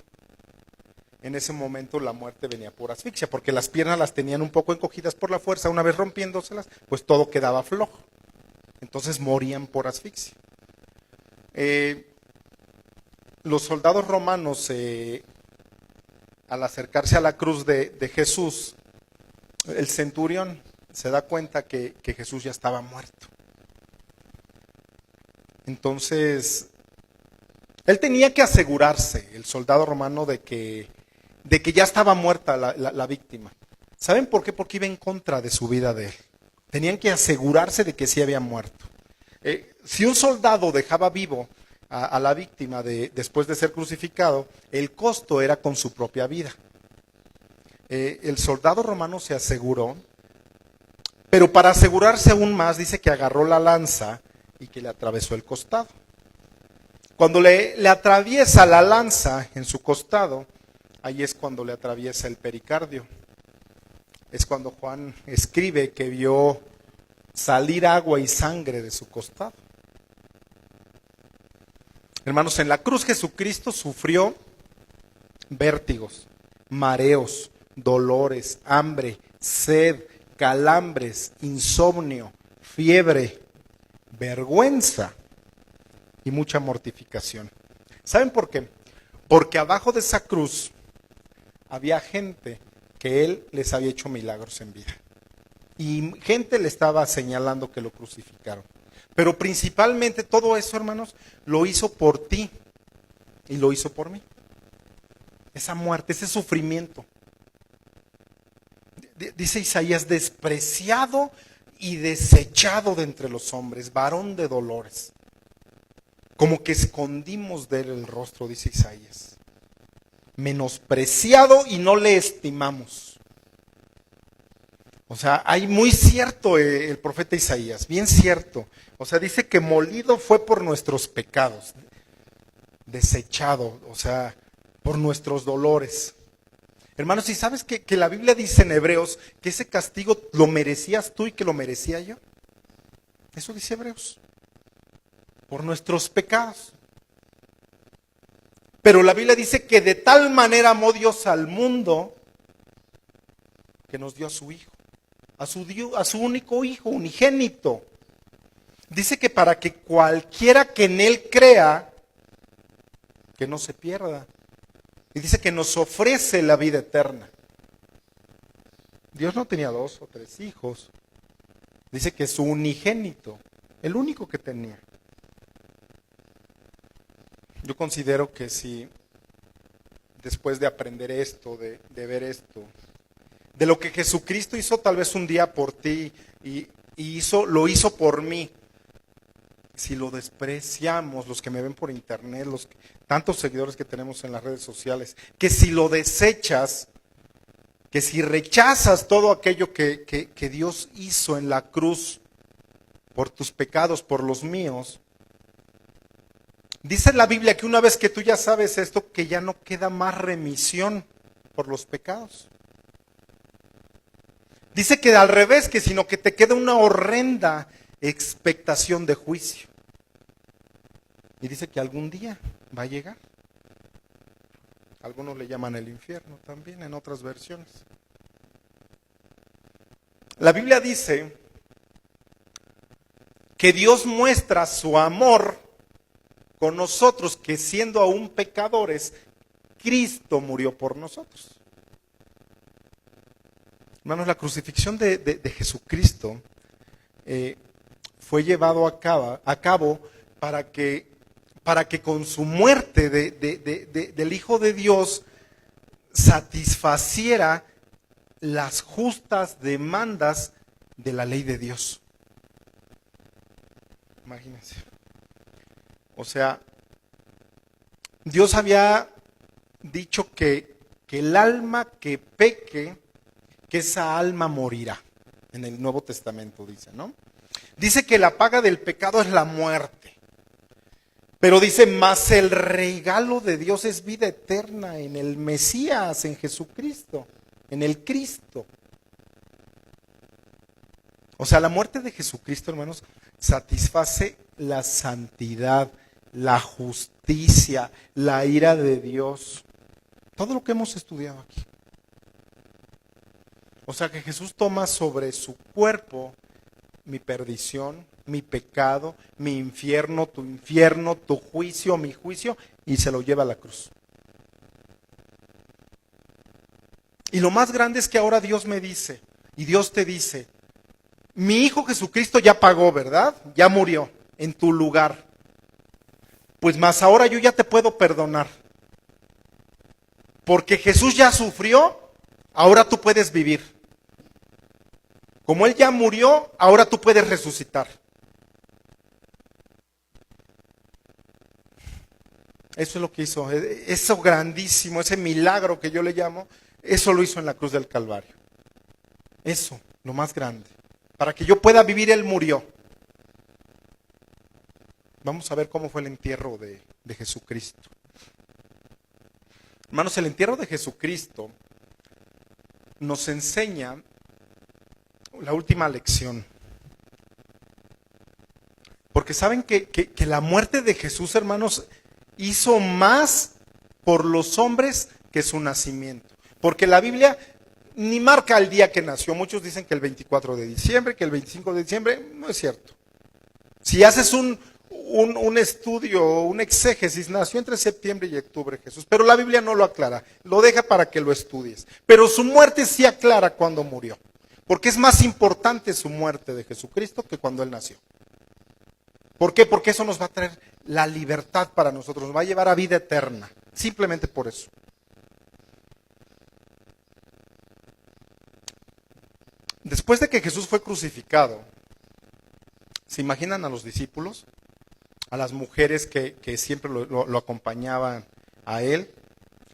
En ese momento la muerte venía por asfixia, porque las piernas las tenían un poco encogidas por la fuerza, una vez rompiéndoselas, pues todo quedaba flojo. Entonces morían por asfixia. Los soldados romanos, al acercarse a la cruz de Jesús, el centurión se da cuenta que Jesús ya estaba muerto. Entonces, él tenía que asegurarse, el soldado romano, de que ya estaba muerta la víctima. ¿Saben por qué? Porque iba en contra de su vida de él. Tenían que asegurarse de que sí había muerto. Si un soldado dejaba vivo a la víctima después de ser crucificado, el costo era con su propia vida. El soldado romano se aseguró, pero para asegurarse aún más, dice que agarró la lanza y que le atravesó el costado. Cuando le atraviesa la lanza en su costado, ahí es cuando le atraviesa el pericardio. Es cuando Juan escribe que vio salir agua y sangre de su costado. Hermanos, en la cruz Jesucristo sufrió vértigos, mareos, dolores, hambre, sed, calambres, insomnio, fiebre, vergüenza y mucha mortificación. ¿Saben por qué? Porque abajo de esa cruz había gente que él les había hecho milagros en vida. Y gente le estaba señalando que lo crucificaron. Pero principalmente todo eso, hermanos, lo hizo por ti y lo hizo por mí. Esa muerte, ese sufrimiento. Dice Isaías, despreciado y desechado de entre los hombres, varón de dolores. Como que escondimos de él el rostro, dice Isaías. Menospreciado y no le estimamos. O sea, hay muy cierto el profeta Isaías, bien cierto. O sea, dice que molido fue por nuestros pecados, desechado, o sea, por nuestros dolores. Hermanos, ¿y sabes que la Biblia dice en Hebreos que ese castigo lo merecías tú y que lo merecía yo? Eso dice Hebreos. Por nuestros pecados. Pero la Biblia dice que de tal manera amó Dios al mundo que nos dio a su Hijo, a su único Hijo, unigénito. Dice que para que cualquiera que en Él crea, que no se pierda. Y dice que nos ofrece la vida eterna. Dios no tenía 2 o 3 hijos. Dice que su unigénito, el único que tenía. Yo considero que si después de aprender esto, de ver esto, de lo que Jesucristo hizo tal vez un día por ti y lo hizo por mí, si lo despreciamos, los que me ven por internet, tantos seguidores que tenemos en las redes sociales, que si lo desechas, que si rechazas todo aquello que Dios hizo en la cruz por tus pecados, por los míos, dice la Biblia que una vez que tú ya sabes esto, que ya no queda más remisión por los pecados. Dice que al revés, que sino que te queda una horrenda expectación de juicio. Y dice que algún día va a llegar. Algunos le llaman el infierno también en otras versiones. La Biblia dice que Dios muestra su amor con nosotros, que siendo aún pecadores, Cristo murió por nosotros. Hermanos, la crucifixión de Jesucristo fue llevado a cabo para que con su muerte del Hijo de Dios satisfaciera las justas demandas de la ley de Dios. Imagínense. O sea, Dios había dicho que el alma que peque, que esa alma morirá. En el Nuevo Testamento dice, ¿no? Dice que la paga del pecado es la muerte. Pero dice, más el regalo de Dios es vida eterna en el Mesías, en Jesucristo, en el Cristo. O sea, la muerte de Jesucristo, hermanos, satisface la santidad, la justicia, la ira de Dios. Todo lo que hemos estudiado aquí. O sea que Jesús toma sobre su cuerpo mi perdición, mi pecado, mi infierno, tu juicio, mi juicio, y se lo lleva a la cruz. Y lo más grande es que ahora Dios me dice, y Dios te dice, mi Hijo Jesucristo ya pagó, ¿verdad? Ya murió en tu lugar. Pues más ahora yo ya te puedo perdonar. Porque Jesús ya sufrió, ahora tú puedes vivir. Como Él ya murió, ahora tú puedes resucitar. Eso es lo que hizo, eso grandísimo, ese milagro que yo le llamo, eso lo hizo en la cruz del Calvario. Eso, lo más grande. Para que yo pueda vivir, Él murió. Vamos a ver cómo fue el entierro de Jesucristo. Hermanos, el entierro de Jesucristo nos enseña la última lección. Porque saben que la muerte de Jesús, hermanos, hizo más por los hombres que su nacimiento. Porque la Biblia ni marca el día que nació. Muchos dicen que el 24 de diciembre, que el 25 de diciembre. No es cierto. Si haces un estudio, un exégesis, nació entre septiembre y octubre Jesús. Pero la Biblia no lo aclara. Lo deja para que lo estudies. Pero su muerte sí aclara cuándo murió. Porque es más importante su muerte de Jesucristo que cuando Él nació. ¿Por qué? Porque eso nos va a traer la libertad para nosotros, nos va a llevar a vida eterna, simplemente por eso. Después de que Jesús fue crucificado, ¿se imaginan a los discípulos? A las mujeres que siempre lo acompañaban a Él,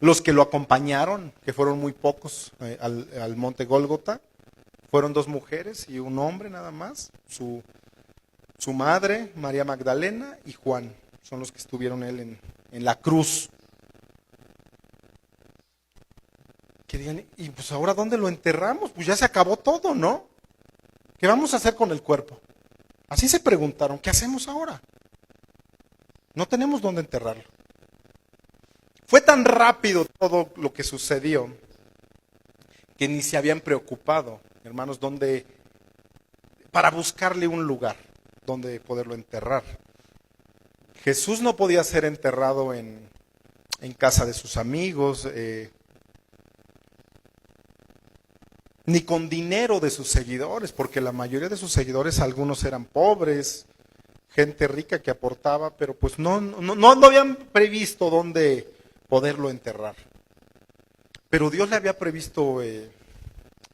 los que lo acompañaron, que fueron muy pocos al monte Gólgota, fueron 2 mujeres y un hombre nada más, su madre, María Magdalena, y Juan, son los que estuvieron Él en la cruz. Que digan, y pues ahora ¿dónde lo enterramos? Pues ya se acabó todo, ¿no? ¿Qué vamos a hacer con el cuerpo? Así se preguntaron, ¿qué hacemos ahora? No tenemos dónde enterrarlo. Fue tan rápido todo lo que sucedió que ni se habían preocupado, hermanos, para buscarle un lugar donde poderlo enterrar. Jesús no podía ser enterrado en casa de sus amigos, ni con dinero de sus seguidores, porque la mayoría de sus seguidores, algunos eran pobres, gente rica que aportaba, pero pues no habían previsto dónde poderlo enterrar. Pero Dios le había previsto el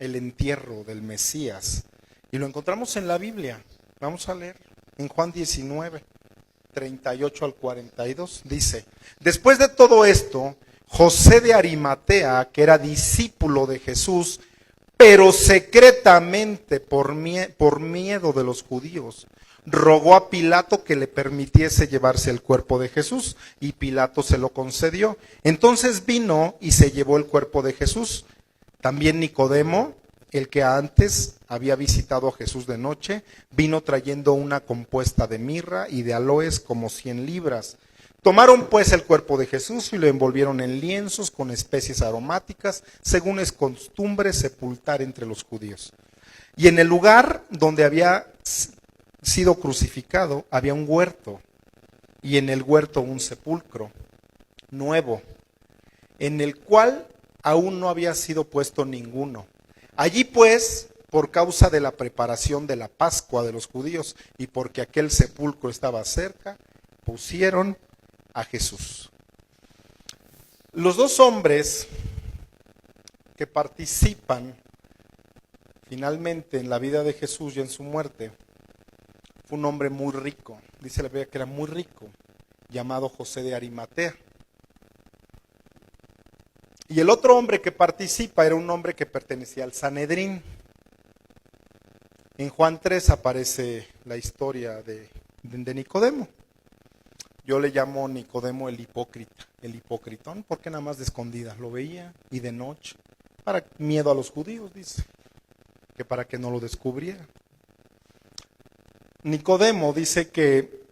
entierro del Mesías, y lo encontramos en la Biblia. Vamos a leer en Juan 19, 38 al 42, dice, después de todo esto, José de Arimatea, que era discípulo de Jesús, pero secretamente por miedo de los judíos, rogó a Pilato que le permitiese llevarse el cuerpo de Jesús, y Pilato se lo concedió. Entonces vino y se llevó el cuerpo de Jesús. También Nicodemo, el que antes había visitado a Jesús de noche, vino trayendo una compuesta de mirra y de aloes como 100 libras. Tomaron pues el cuerpo de Jesús y lo envolvieron en lienzos con especies aromáticas, según es costumbre sepultar entre los judíos. Y en el lugar donde había sido crucificado había un huerto, y en el huerto un sepulcro nuevo, en el cual aún no había sido puesto ninguno. Allí pues, por causa de la preparación de la Pascua de los judíos y porque aquel sepulcro estaba cerca, pusieron a Jesús. Los 2 hombres que participan finalmente en la vida de Jesús y en su muerte, fue un hombre muy rico, dice la Biblia que era muy rico, llamado José de Arimatea. Y el otro hombre que participa era un hombre que pertenecía al Sanedrín. En Juan 3 aparece la historia de Nicodemo. Yo le llamo Nicodemo el hipócrita, el hipocritón, porque nada más de escondidas lo veía y de noche, para miedo a los judíos, dice, que para que no lo descubriera. Nicodemo dice que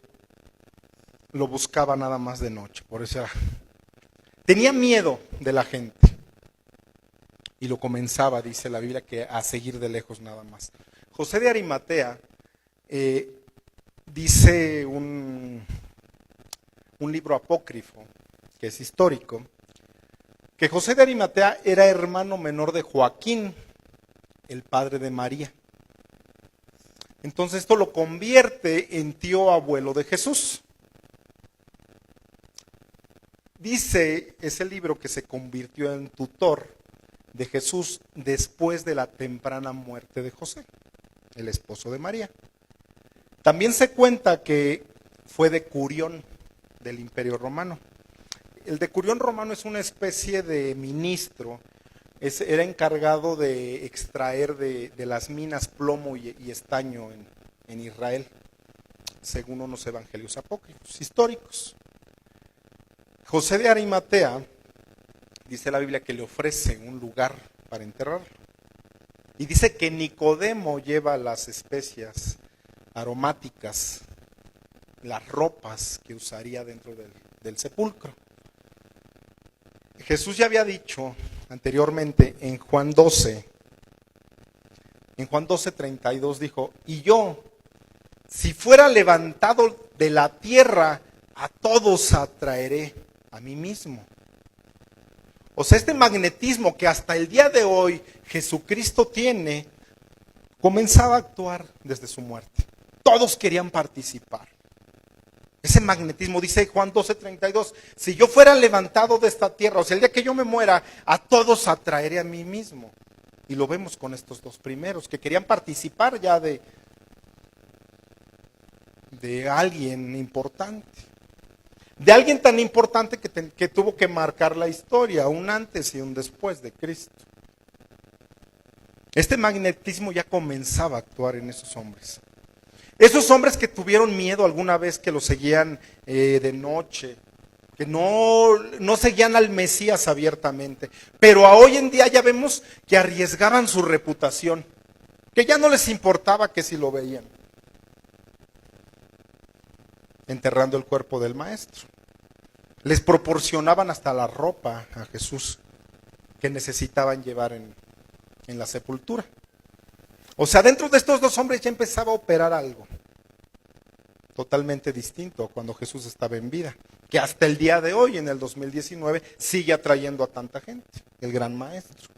lo buscaba nada más de noche, por eso tenía miedo de la gente y lo comenzaba, dice la Biblia, que a seguir de lejos nada más. José de Arimatea dice un libro apócrifo, que es histórico, que José de Arimatea era hermano menor de Joaquín, el padre de María. Entonces esto lo convierte en tío abuelo de Jesús. Dice ese libro que se convirtió en tutor de Jesús después de la temprana muerte de José, el esposo de María. También se cuenta que fue decurión del Imperio Romano. El decurión romano es una especie de ministro, era encargado de extraer de las minas plomo y estaño en Israel, según unos evangelios apócrifos históricos. José de Arimatea, dice la Biblia, que le ofrece un lugar para enterrarlo. Y dice que Nicodemo lleva las especias aromáticas, las ropas que usaría dentro del sepulcro. Jesús ya había dicho anteriormente en Juan 12, 32 dijo, y yo, si fuera levantado de la tierra, a todos atraeré a mí mismo. O sea, este magnetismo que hasta el día de hoy Jesucristo tiene, comenzaba a actuar desde su muerte. Todos querían participar. Ese magnetismo, dice Juan 12:32, si yo fuera levantado de esta tierra, o sea, el día que yo me muera, a todos atraeré a mí mismo. Y lo vemos con estos dos primeros, que querían participar ya de alguien importante. De alguien tan importante que tuvo que marcar la historia, un antes y un después de Cristo. Este magnetismo ya comenzaba a actuar en esos hombres. Esos hombres que tuvieron miedo alguna vez, que lo seguían de noche, que no seguían al Mesías abiertamente, pero a hoy en día ya vemos que arriesgaban su reputación, que ya no les importaba que si lo veían, enterrando el cuerpo del maestro. Les proporcionaban hasta la ropa a Jesús que necesitaban llevar en la sepultura. O sea, dentro de estos dos hombres ya empezaba a operar algo totalmente distinto a cuando Jesús estaba en vida, que hasta el día de hoy, en el 2019, sigue atrayendo a tanta gente. El gran maestro,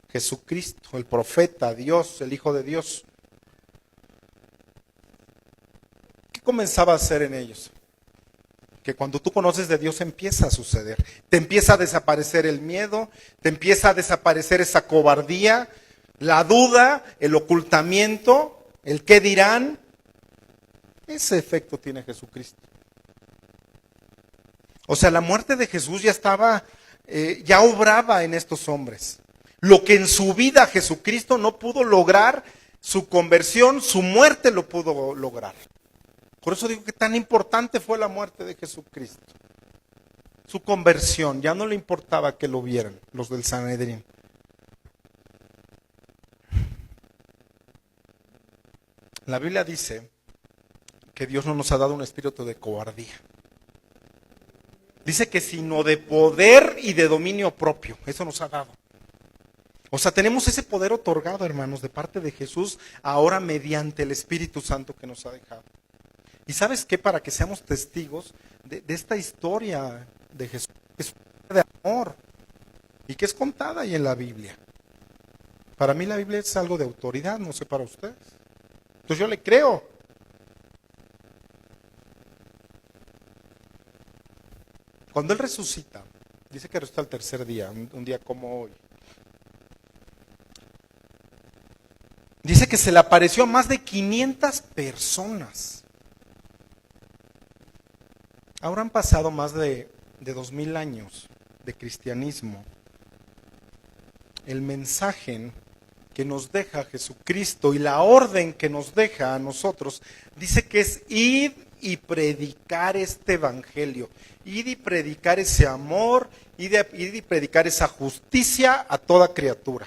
Jesucristo, el profeta, Dios, el Hijo de Dios. ¿Qué comenzaba a hacer en ellos? Que cuando tú conoces de Dios empieza a suceder. Te empieza a desaparecer el miedo, te empieza a desaparecer esa cobardía, la duda, el ocultamiento, el qué dirán. Ese efecto tiene Jesucristo. O sea, la muerte de Jesús ya estaba, ya obraba en estos hombres. Lo que en su vida Jesucristo no pudo lograr, su conversión, su muerte lo pudo lograr. Por eso digo que tan importante fue la muerte de Jesucristo. Su conversión, ya no le importaba que lo vieran los del Sanedrín. La Biblia dice que Dios no nos ha dado un espíritu de cobardía. Dice que sino de poder y de dominio propio. Eso nos ha dado. O sea, tenemos ese poder otorgado, hermanos, de parte de Jesús, ahora mediante el Espíritu Santo que nos ha dejado. Y ¿sabes qué? Para que seamos testigos de esta historia de Jesús, que es una historia de amor y que es contada ahí en la Biblia. Para mí la Biblia es algo de autoridad, no sé para ustedes. Entonces yo le creo. Cuando Él resucita, dice que resucita al tercer día, un día como hoy. Dice que se le apareció a más de 500 personas. Ahora han pasado más de 2000 años de cristianismo. El mensaje que nos deja Jesucristo y la orden que nos deja a nosotros, dice que es ir y predicar este evangelio, ir y predicar ese amor, ir y predicar esa justicia a toda criatura.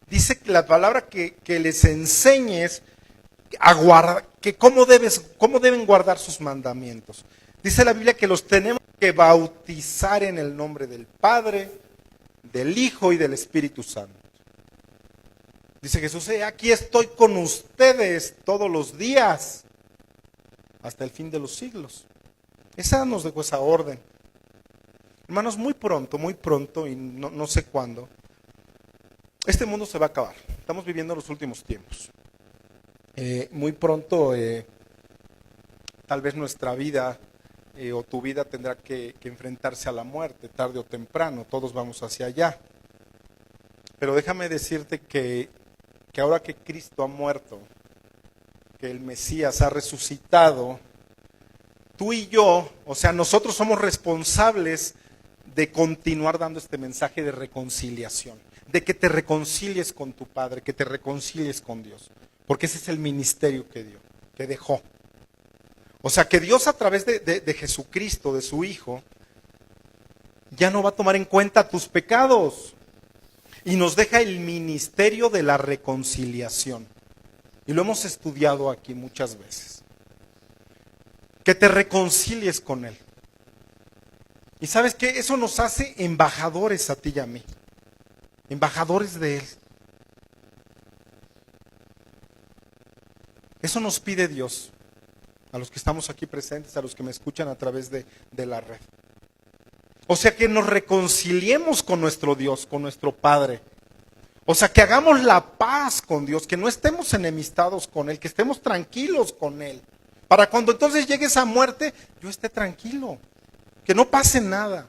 Dice que la palabra que les enseñes a guardar, que cómo deben guardar sus mandamientos. Dice la Biblia que los tenemos que bautizar en el nombre del Padre, del Hijo y del Espíritu Santo. Dice Jesús, aquí estoy con ustedes todos los días, hasta el fin de los siglos. Esa nos dejó esa orden. Hermanos, muy pronto, y no sé cuándo, este mundo se va a acabar. estamos viviendo los últimos tiempos. Muy pronto, tal vez nuestra vida o tu vida tendrá que enfrentarse a la muerte, tarde o temprano, todos vamos hacia allá. Pero déjame decirte que ahora que Cristo ha muerto, que el Mesías ha resucitado, tú y yo, o sea, nosotros somos responsables de continuar dando este mensaje de reconciliación, de que te reconcilies con tu Padre, que te reconcilies con Dios, porque ese es el ministerio que dio, que dejó. O sea, que Dios a través de Jesucristo, de su Hijo, ya no va a tomar en cuenta tus pecados y nos deja el ministerio de la reconciliación. Y lo hemos estudiado aquí muchas veces. Que te reconcilies con Él. Y ¿sabes qué? Eso nos hace embajadores a ti y a mí. Embajadores de Él. Eso nos pide Dios. A los que estamos aquí presentes, a los que me escuchan a través de la red. O sea, que nos reconciliemos con nuestro Dios, con nuestro Padre. O sea, que hagamos la paz con Dios, que no estemos enemistados con Él, que estemos tranquilos con Él. Para cuando entonces llegue esa muerte, yo esté tranquilo, que no pase nada.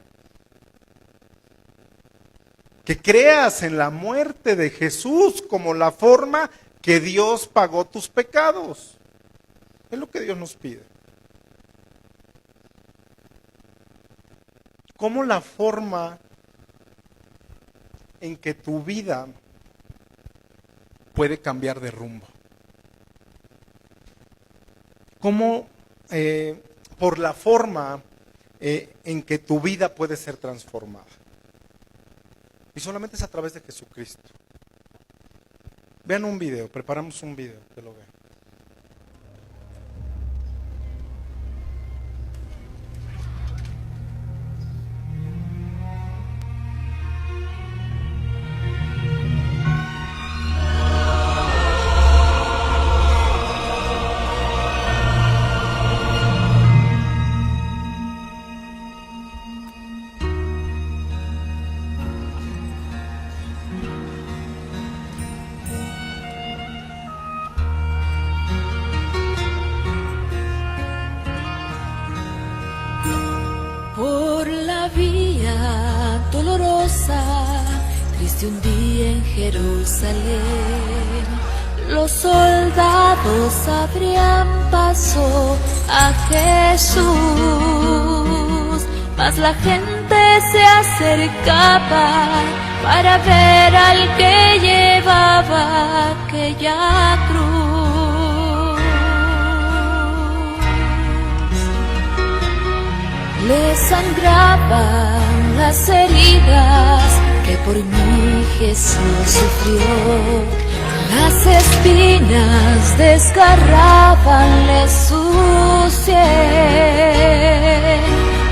Que creas en la muerte de Jesús como la forma que Dios pagó tus pecados. Es lo que Dios nos pide. ¿Cómo la forma en que tu vida puede cambiar de rumbo? ¿Cómo por la forma en que tu vida puede ser transformada? Y solamente es a través de Jesucristo. Vean un video, preparamos un video, que lo vean. Un día en Jerusalén, los soldados abrían paso a Jesús, mas la gente se acercaba para ver al que llevaba aquella cruz. Le sangraban las heridas que por mí Jesús sufrió, las espinas desgarrábanle su sien,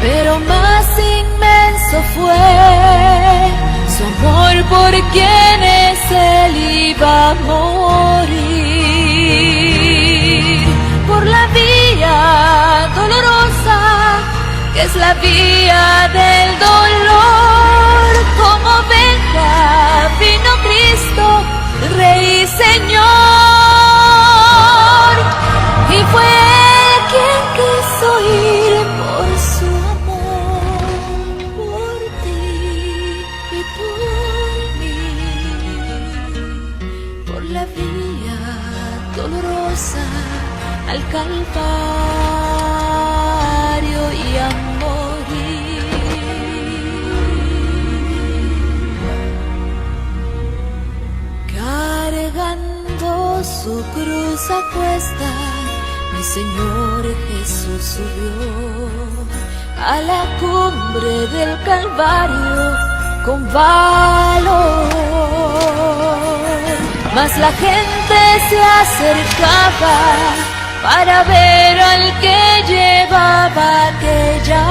pero más inmenso fue su amor por quienes Él iba a morir, por la vía dolorosa que es la vía del dolor. Como oveja vino Cristo, Rey y Señor, y fue Él quien quiso ir por su amor, por ti y por mí, por la vía dolorosa al Calvario y a morir. Cargando su cruz a cuesta, mi Señor Jesús subió a la cumbre del Calvario con valor. Mas la gente se acercaba para ver al que llevaba aquella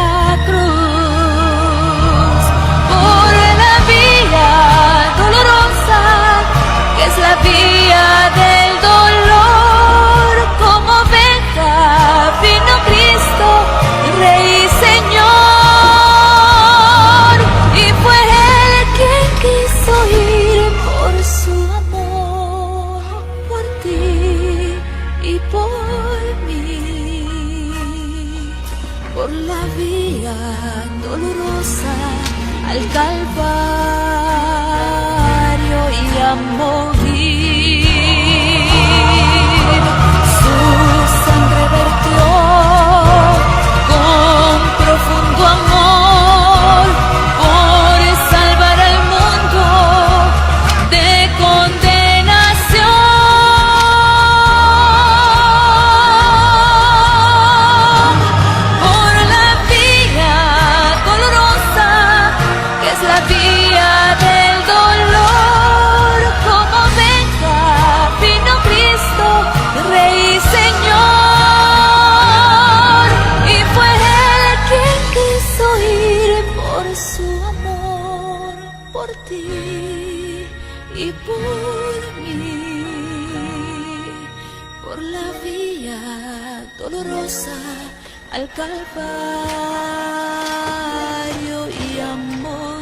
cruz, por la vía dolorosa que es la vía del dolor. Como oveja vino Cristo, Rey y Señor, y fue Él quien quiso ir por su amor. por la vía dolorosa al Calvario y a morir. Su sangre vertió con profundo amor por salvar al mundo de condenación. Por la vía dolorosa, que es la vía del dolor, como venga vino Cristo, Rey y Señor, y fue Él quien quiso ir por su amor, por ti y por mí, por la vía dolorosa al Calvario y a morir.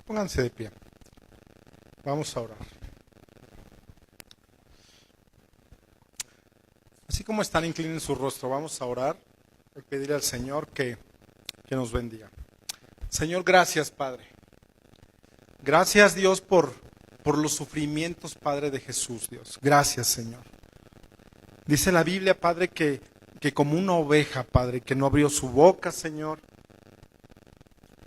Pónganse de pie. Vamos a orar. Así como están, inclinen su rostro. Vamos a orar y pedirle al Señor que nos bendiga. Señor, gracias, Padre. Gracias, Dios, por los sufrimientos, Padre, de Jesús, Dios. Gracias, Señor. Dice la Biblia, Padre, que como una oveja, Padre, que no abrió su boca, Señor,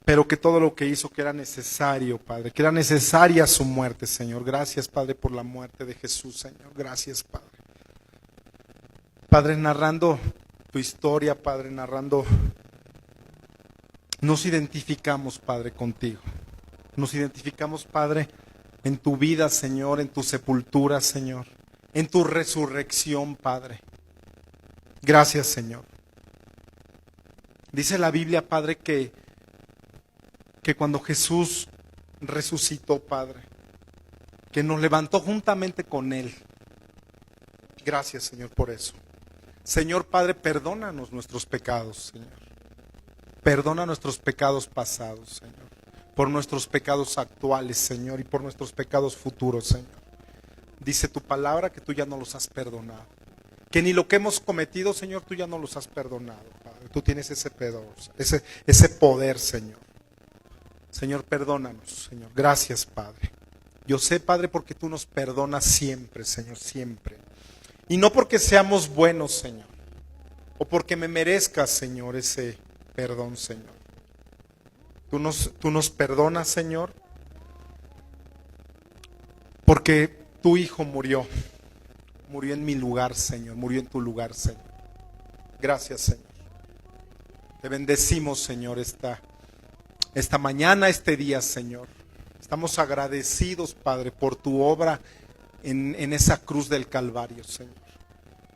pero que todo lo que hizo que era necesario, Padre, que era necesaria su muerte, Señor. Gracias, Padre, por la muerte de Jesús, Señor. Gracias, Padre. Padre, narrando tu historia, Padre, narrando, nos identificamos, Padre, contigo. Nos identificamos, Padre, en tu vida, Señor, en tu sepultura, Señor, en tu resurrección, Padre. Gracias, Señor. Dice la Biblia, Padre, que cuando Jesús resucitó, Padre, que nos levantó juntamente con Él. Gracias, Señor, por eso. Señor, Padre, perdónanos nuestros pecados, Señor. Perdona nuestros pecados pasados, Señor. Por nuestros pecados actuales, Señor, y por nuestros pecados futuros, Señor. Dice tu palabra que tú ya no los has perdonado. Que ni lo que hemos cometido, Señor, tú ya no los has perdonado, Padre. Tú tienes ese poder, Señor. Señor, perdónanos, Señor. Gracias, Padre. Yo sé, Padre, porque tú nos perdonas siempre, Señor, siempre. Y no porque seamos buenos, Señor, o porque me merezcas, Señor, ese perdón, Señor. Tú nos perdonas, Señor, porque tu Hijo murió en mi lugar, Señor, murió en tu lugar, Señor. Gracias, Señor. Te bendecimos, Señor, esta mañana, este día, Señor. Estamos agradecidos, Padre, por tu obra en esa cruz del Calvario, Señor.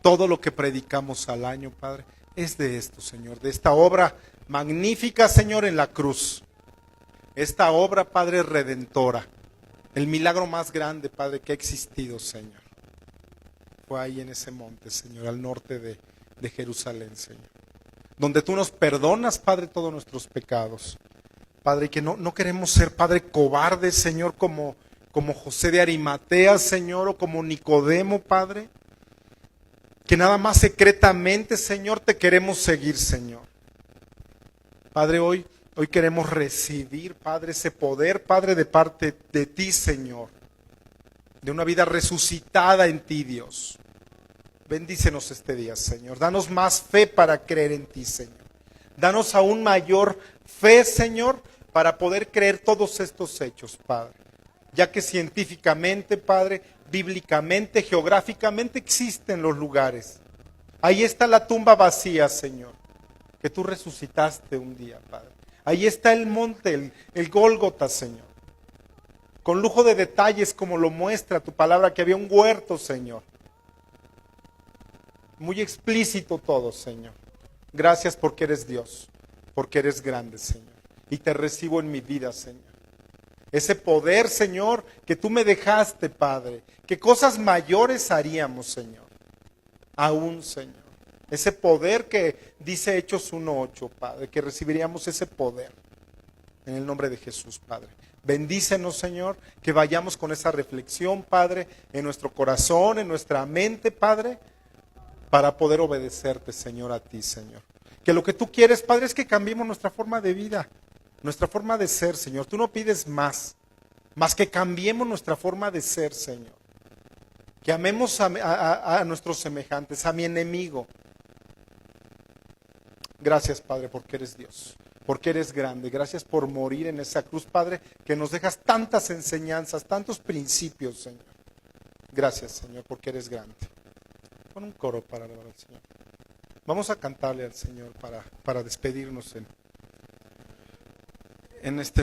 Todo lo que predicamos al año, Padre, es de esto, Señor, de esta obra magnífica, Señor, en la cruz. Esta obra, Padre, redentora. El milagro más grande, Padre, que ha existido, Señor. Fue ahí en ese monte, Señor, al norte de Jerusalén, Señor. Donde tú nos perdonas, Padre, todos nuestros pecados. Padre, que no queremos ser, Padre, cobardes, Señor, como José de Arimatea, Señor, o como Nicodemo, Padre, que nada más secretamente, Señor, te queremos seguir, Señor. Padre, hoy queremos recibir, Padre, ese poder, Padre, de parte de ti, Señor, de una vida resucitada en ti, Dios. Bendícenos este día, Señor. Danos más fe para creer en ti, Señor. Danos aún mayor fe, Señor, para poder creer todos estos hechos, Padre. Ya que científicamente, Padre, bíblicamente, geográficamente existen los lugares. Ahí está la tumba vacía, Señor, que tú resucitaste un día, Padre. Ahí está el monte, el Gólgota, Señor. Con lujo de detalles como lo muestra tu palabra, que había un huerto, Señor. Muy explícito todo, Señor. Gracias porque eres Dios, porque eres grande, Señor. Y te recibo en mi vida, Señor. Ese poder, Señor, que tú me dejaste, Padre. Que cosas mayores haríamos, Señor. Aún, Señor. Ese poder que dice Hechos 1:8, Padre. Que recibiríamos ese poder. En el nombre de Jesús, Padre. Bendícenos, Señor. Que vayamos con esa reflexión, Padre. En nuestro corazón, en nuestra mente, Padre. Para poder obedecerte, Señor, a ti, Señor. Que lo que tú quieres, Padre, es que cambiemos nuestra forma de vida. Nuestra forma de ser, Señor. Tú no pides más que cambiemos nuestra forma de ser, Señor. Que amemos a nuestros semejantes, a mi enemigo. Gracias, Padre, porque eres Dios, porque eres grande. Gracias por morir en esa cruz, Padre, que nos dejas tantas enseñanzas, tantos principios, Señor. Gracias, Señor, porque eres grande. Pon un coro para alabar al Señor. Vamos a cantarle al Señor para despedirnos en este